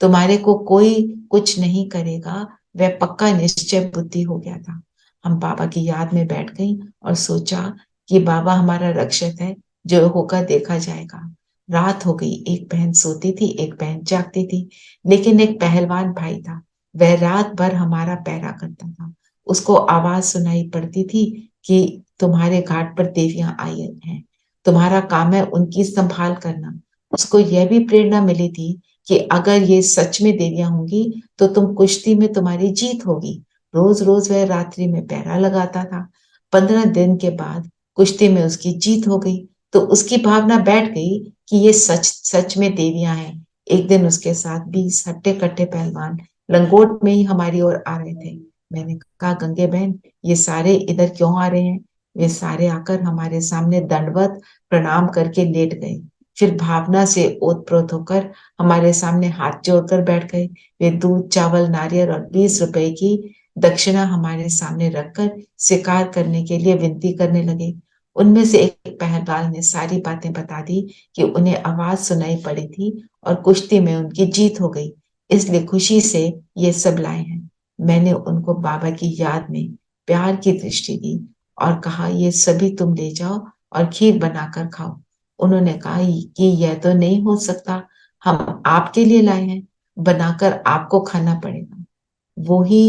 तुम्हारे को कोई कुछ नहीं करेगा, वह पक्का निश्चय बुद्धि हो गया था। हम बाबा की याद में बैठ गई और सोचा कि बाबा हमारा रक्षक है, जो होगा देखा जाएगा। रात हो गई, एक बहन सोती थी, एक बहन जागती थी, लेकिन एक पहलवान भाई था, वह रात भर हमारा पहरा करता था। उसको आवाज सुनाई पड़ती थी कि तुम्हारे घाट पर देवियां आई हैं, तुम्हारा काम है उनकी संभाल करना। उसको यह भी प्रेरणा मिली थी कि अगर ये सच में देवियां होंगी तो तुम कुश्ती में तुम्हारी जीत होगी। रोज रोज वह रात्रि में पहरा लगाता था। 15 दिन के बाद कुश्ती में उसकी जीत हो गई, तो उसकी भावना बैठ गई कि ये सच सच में देवियां हैं। एक दिन उसके साथ 20 हट्टे कट्टे पहलवान लंगोट में ही हमारी ओर आ रहे थे। मैंने कहा, गंगे बहन, ये सारे इधर क्यों आ रहे हैं? वे सारे आकर हमारे सामने दंडवत प्रणाम करके लेट गए, फिर भावना से ओतप्रोत होकर हमारे सामने हाथ जोड़कर बैठ गए। वे दूध, चावल, नारियल और 20 रुपए की दक्षिणा हमारे सामने रखकर स्वीकार करने के लिए विनती करने लगे। उनमें से एक पहलवान ने सारी बातें बता दी कि उन्हें आवाज सुनाई पड़ी थी और कुश्ती में उनकी जीत हो गई, इसलिए खुशी से ये सब लाए हैं। मैंने उनको बाबा की याद में प्यार की दृष्टि दी और कहा, ये सभी तुम ले जाओ और खीर बनाकर खाओ। उन्होंने कहा कि यह तो नहीं हो सकता, हम आपके लिए लाए हैं, बनाकर आपको खाना पड़ेगा। वो ही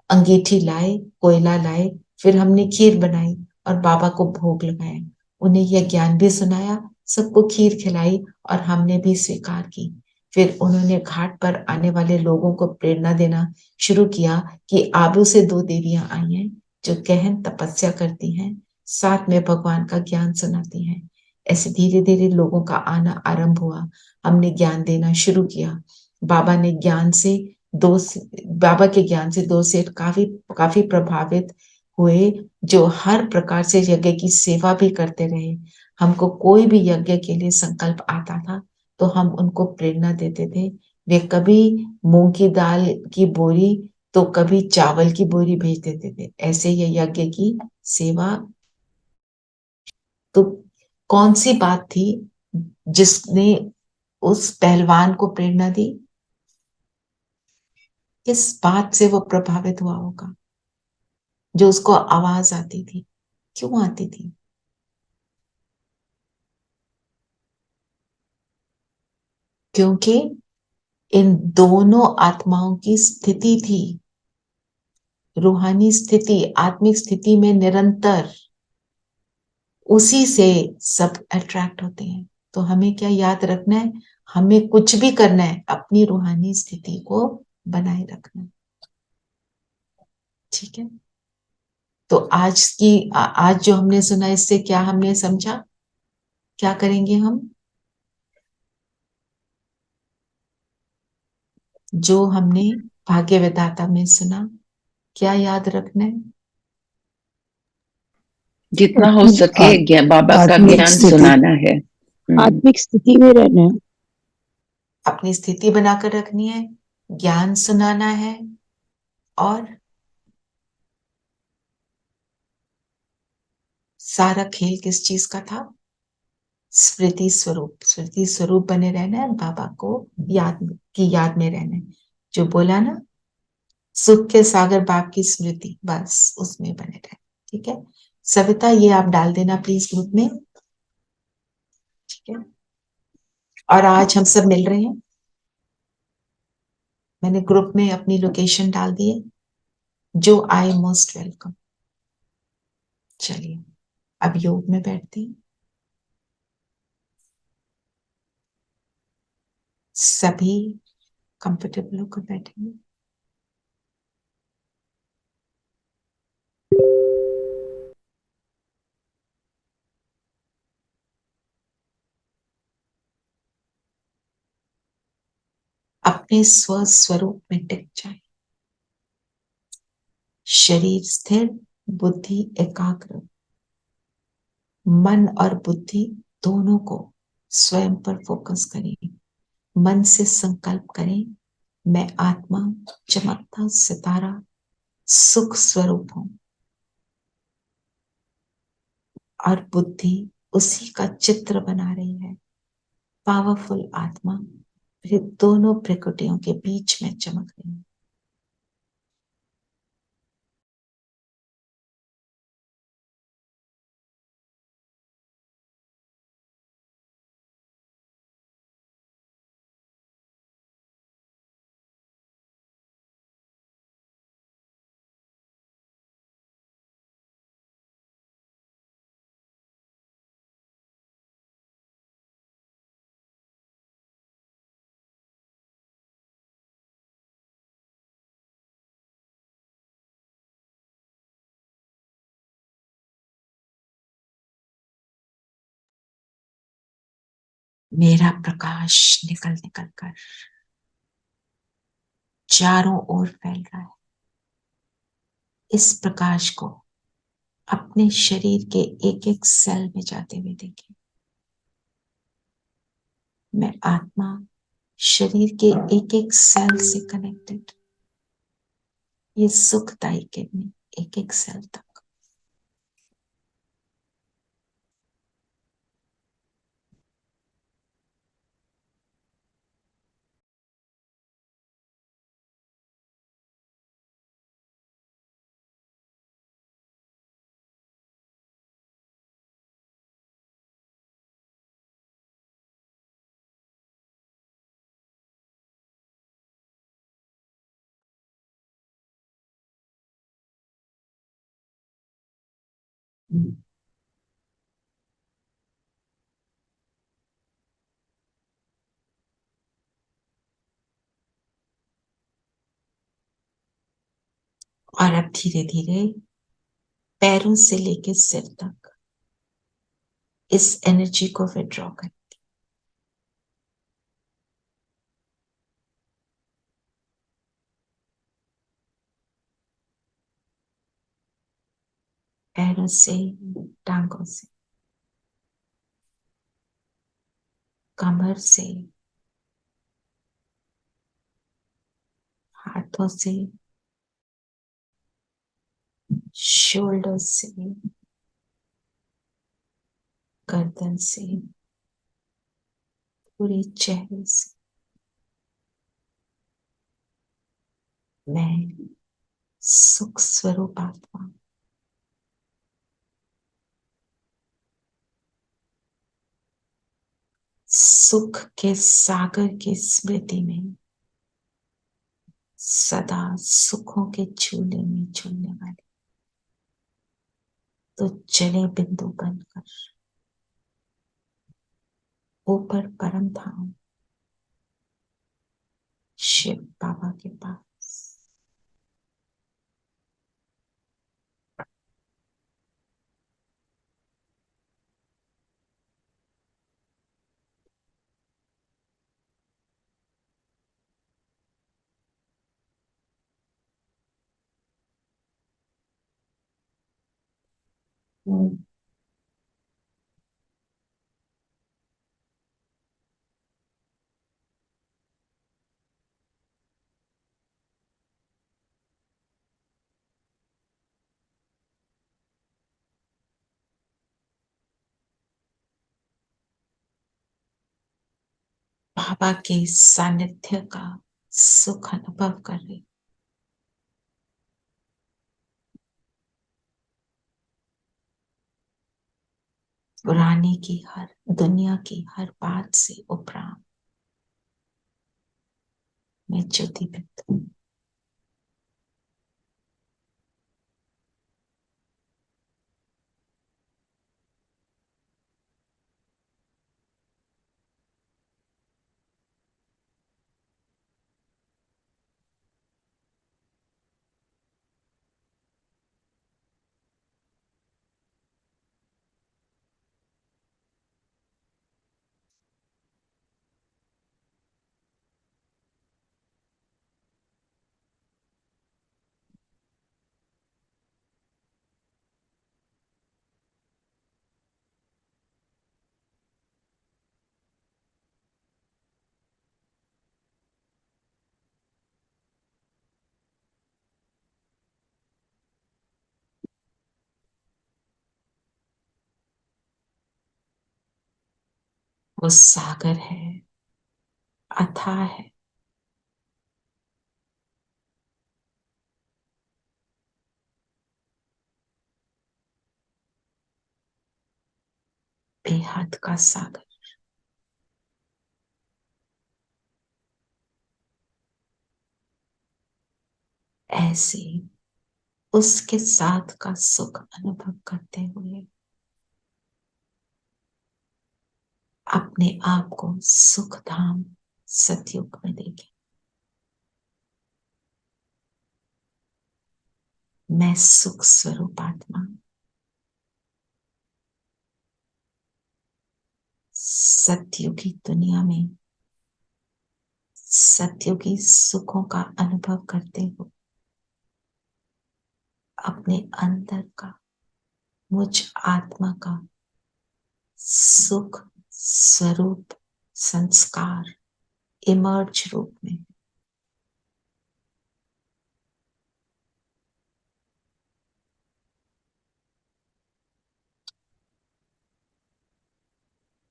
अंगीठी लाए, कोयला लाए, फिर हमने खीर बनाई और बाबा को भोग लगाया। उन्हें यह ज्ञान भी सुनाया, सबको खीर खिलाई और हमने भी स्वीकार की। फिर उन्होंने घाट पर आने वाले लोगों को प्रेरणा देना शुरू किया कि आबू से 2 देवियां आई हैं जो गहन तपस्या करती हैं, साथ में भगवान का ज्ञान सुनाती हैं। ऐसे धीरे धीरे लोगों का आना आरंभ हुआ। हमने ज्ञान देना शुरू किया। बाबा ने ज्ञान से दो बाबा के ज्ञान से 2 सेठ काफी काफी प्रभावित हुए, जो हर प्रकार से यज्ञ की सेवा भी करते रहे। हमको कोई भी यज्ञ के लिए संकल्प आता था तो हम उनको प्रेरणा देते थे। वे कभी मूंग की दाल की बोरी तो कभी चावल की बोरी भेज देते थे। ऐसे ये यज्ञ की सेवा। तो कौन सी बात थी जिसने उस पहलवान को प्रेरणा दी? किस बात से वो प्रभावित हुआ होगा जो उसको आवाज आती थी? क्यों आती थी? क्योंकि इन दोनों आत्माओं की स्थिति थी, रूहानी स्थिति, आत्मिक स्थिति में निरंतर, उसी से सब अट्रैक्ट होते हैं। तो हमें क्या याद रखना है? हमें कुछ भी करना है, अपनी रूहानी स्थिति को बनाए रखना। ठीक है? तो आज जो हमने सुना, इससे क्या हमने समझा? क्या करेंगे हम? जो हमने भाग्य विधाता में सुना, क्या याद रखना है? जितना हो अपनी सके बाबा का आत्मिक ज्ञान स्थिति सुनाना है। आत्मिक स्थिति में रहना है, अपनी स्थिति बनाकर रखनी है, ज्ञान सुनाना है, और सारा खेल किस चीज का था? स्मृति स्वरूप। स्मृति स्वरूप बने रहना है, बाबा को याद में रहना है। जो बोला ना, सुख के सागर बाप की स्मृति, बस उसमें बने रहना। ठीक है सविता, ये आप डाल देना प्लीज ग्रुप में। ठीक है, और आज हम सब मिल रहे हैं। मैंने ग्रुप में अपनी लोकेशन डाल दी है। जो आए मोस्ट वेलकम। चलिए अब योग में बैठते हैं। सभी कंफर्टेबल होकर बैठेंगे। अपने स्वस्वरूप में टिक जाए। शरीर स्थिर, बुद्धि एकाग्र। मन और बुद्धि दोनों को स्वयं पर फोकस करें। मन से संकल्प करें, मैं आत्मा, चमकता सितारा, सुख स्वरूप हूं। और बुद्धि उसी का चित्र बना रही है। पावरफुल आत्मा, फिर दोनों प्रकृतियों के बीच में चमक रही हूँ। मेरा प्रकाश निकल निकल कर चारों ओर फैल रहा है। इस प्रकाश को अपने शरीर के एक एक सेल में जाते हुए देखिए। मैं आत्मा शरीर के एक एक सेल से कनेक्टेड, ये सुखदायी किरणें एक एक सेल तक। और अब धीरे धीरे पैरों से लेकर सिर तक इस एनर्जी को विड्रॉ करें। पैरों से, टांगों से, कमर से, हाथों से, शोल्डर से, गर्दन से, पूरे चेहरे से। मैं सुख स्वरूप आत्मा सुख के सागर की स्मृति में सदा सुखों के झूले में झूलने वाले तो जले बिंदु बनकर ऊपर परम धाम शिव बाबा के पास। बाबा के सानिध्य का सुख अनुभव कर रही। पुराने की हर, दुनिया की हर बात से उपराम मैं ज्योति बिंदु। वो सागर है अथाह है। बेहद का सागर। ऐसे उसके साथ का सुख अनुभव करते हुए अपने आप को सुख धाम सतयुग में देखें। मैं सुख स्वरूप आत्मा सतयुगी दुनिया में सतयुगी सुखों का अनुभव करते हुए अपने अंदर का मुझ आत्मा का सुख स्वरूप संस्कार इमर्ज रूप में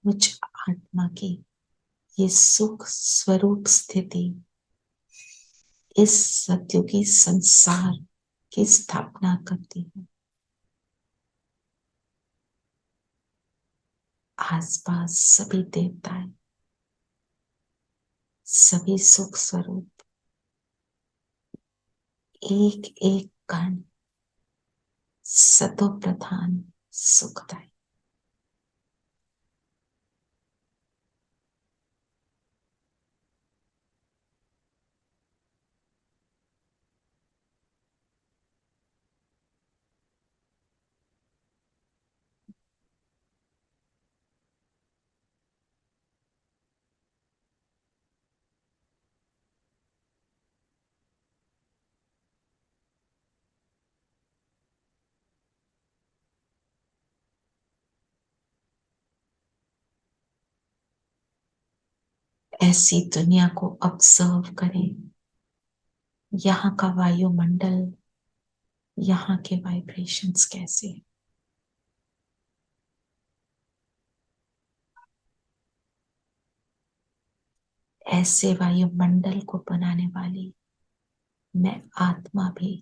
मुझ आत्मा की ये सुख स्वरूप स्थिति इस सतयुगी संसार की स्थापना करती है। आसपास सभी देवताएं सभी सुख स्वरूप एक एक कण सतो प्रधान सुखदायी। ऐसी दुनिया को ऑब्जर्व करें। यहाँ का वायुमंडल, यहाँ के वाइब्रेशंस कैसे हैं। ऐसे वायुमंडल को बनाने वाली मैं आत्मा भी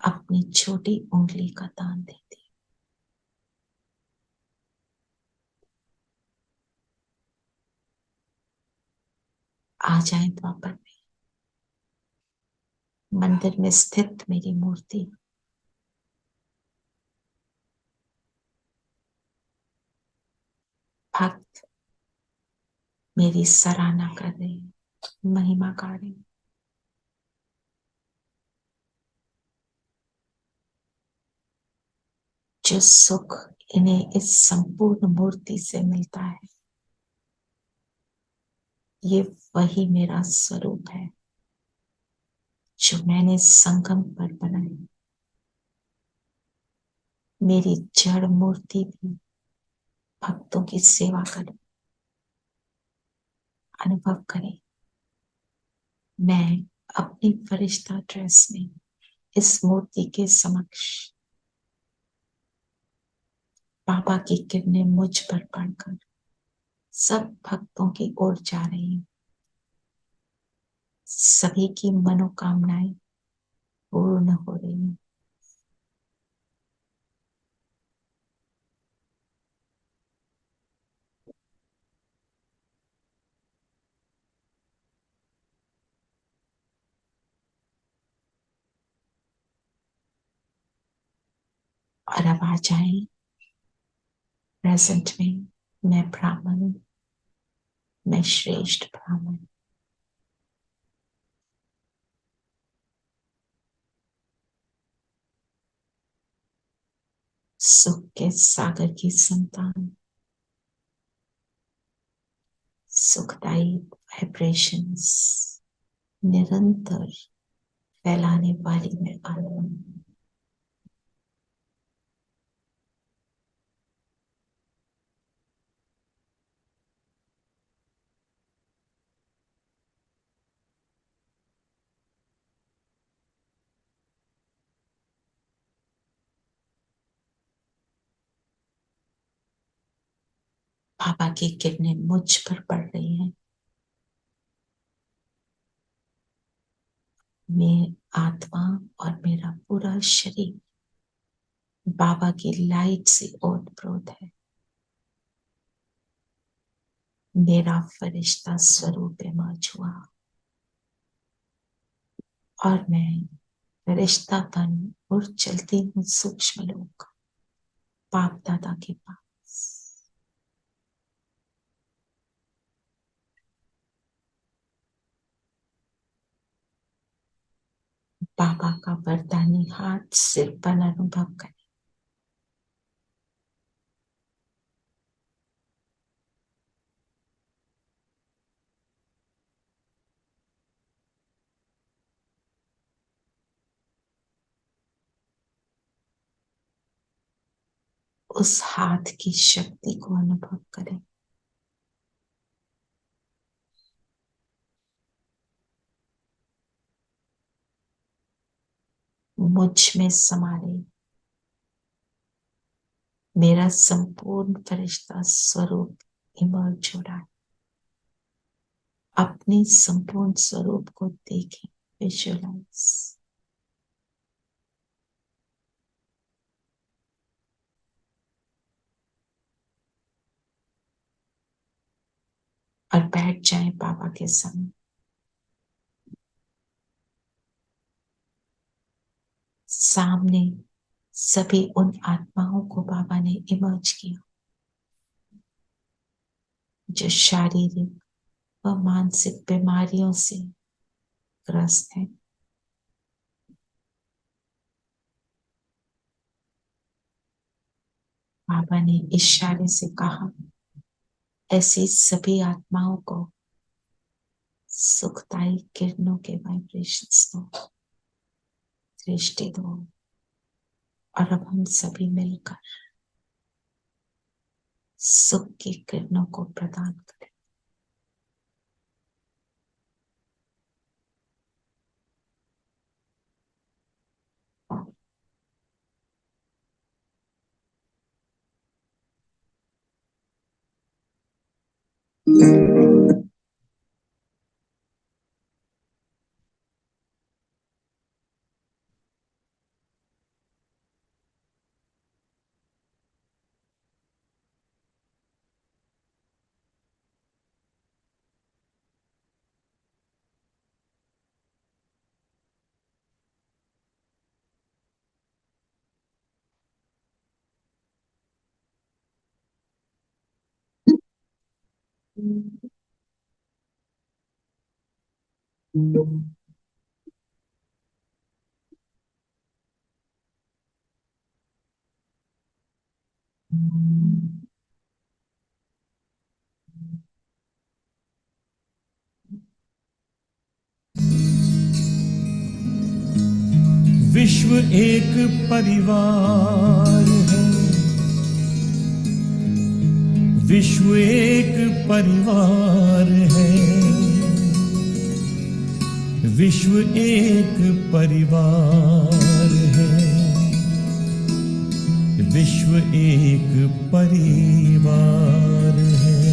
अपनी छोटी उंगली का दान देती। आ जाए द्वापर में, मंदिर में स्थित मेरी मूर्ति भक्त मेरी सराहना कर रहे, महिमा गा रहे। जो सुख इन्हें इस संपूर्ण मूर्ति से मिलता है, ये वही मेरा स्वरूप है जो मैंने संगम पर बनाई। मेरी जड़ मूर्ति भी भक्तों की सेवा करे, अनुभव करे। मैं अपनी फरिश्ता ड्रेस में इस मूर्ति के समक्ष बाबा की किरणें मुझ पर पड़कर सब भक्तों की ओर जा रही हैं। सभी की मनोकामनाएं पूर्ण हो रही हैं। और अब आ जाए प्रेजेंट में। मैं ब्राह्मण हूं, मैं श्रेष्ठ ब्राह्मण। सुख के सागर की संतान, सुखदायी वाइब्रेशंस निरंतर फैलाने वाली मैं आत्मा। बाबा की किरणें मुझ पर पड़ रही हैं। मेरी आत्मा और मेरा पूरा शरीर बाबा की लाइट से ओतप्रोत है। मेरा फरिश्ता स्वरूप इमर्ज हुआ और मैं फरिश्तापन और चलती हूँ सूक्ष्म लोक बाप दादा के पास। बाबा का वरदानी हाथ सिर पर अनुभव करें। उस हाथ की शक्ति को अनुभव करें। मुझ में समा रहे मेरा संपूर्ण फरिश्ता स्वरूप इमर्ज हो रहा है। अपने संपूर्ण स्वरूप को देखें, विजुअलाइज। और बैठ जाएं बाबा के सामने। सामने सभी उन आत्माओं को बाबा ने इमर्ज किया जो शारीरिक व मानसिक बीमारियों से ग्रस्त हैं। बाबा ने इशारे से कहा, ऐसी सभी आत्माओं को सुखदायी किरणों के वाइब्रेशंस दो, दृष्टि दो। और अब हम सभी मिलकर सुख की किरणों को प्रदान करें। विश्व एक परिवार है, विश्व एक परिवार है, विश्व एक परिवार है, विश्व एक परिवार है,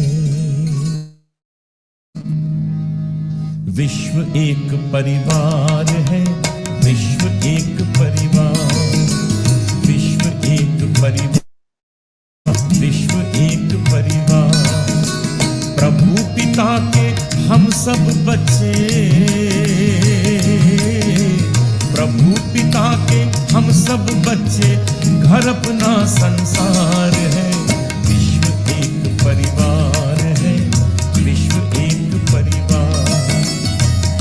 विश्व एक परिवार है, विश्व एक परिवार, विश्व एक परिवार, विश्व एक परिवार। प्रभु पिता के हम सब बच्चे, प्रभु पिता के हम सब बच्चे, घर अपना संसार है। विश्व एक परिवार है, विश्व एक परिवार,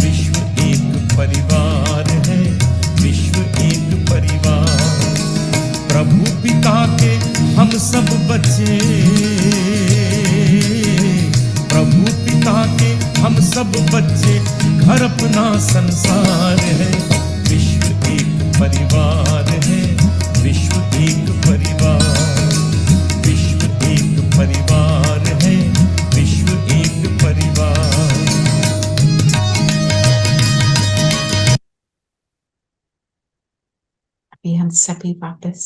विश्व एक परिवार है, विश्व एक परिवार। प्रभु पिता के हम सब बच्चे, प्रभु पिता के हम सब बच्चे, घर अपना संसार है। विश्व एक परिवार है, विश्व एक परिवार, विश्व एक परिवार है, विश्व एक परिवार। अभी हम सभी वापस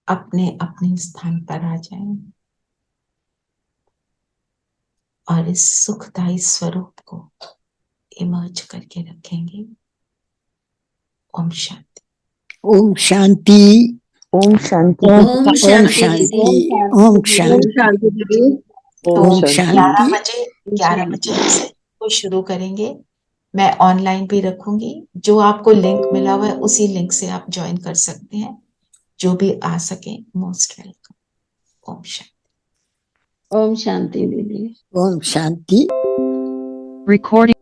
अपने अपने स्थान पर आ जाएं। और इस सुखदायी स्वरूप को इमर्ज करके रखेंगे। ओम शांति। ओम शांति। ओम शांति। ओम ओम शांति शांति। दीदी। ओम ओम शांति। शांति दीदी। ओम तो शांति। 11 बजे हम से को शुरू करेंगे। मैं ऑनलाइन भी रखूंगी, जो आपको लिंक मिला हुआ है उसी लिंक से आप ज्वाइन कर सकते हैं। जो भी आ सके मोस्ट वेलकम। ओम शांति। ओम शांति दीदी। ओम शांति। Recording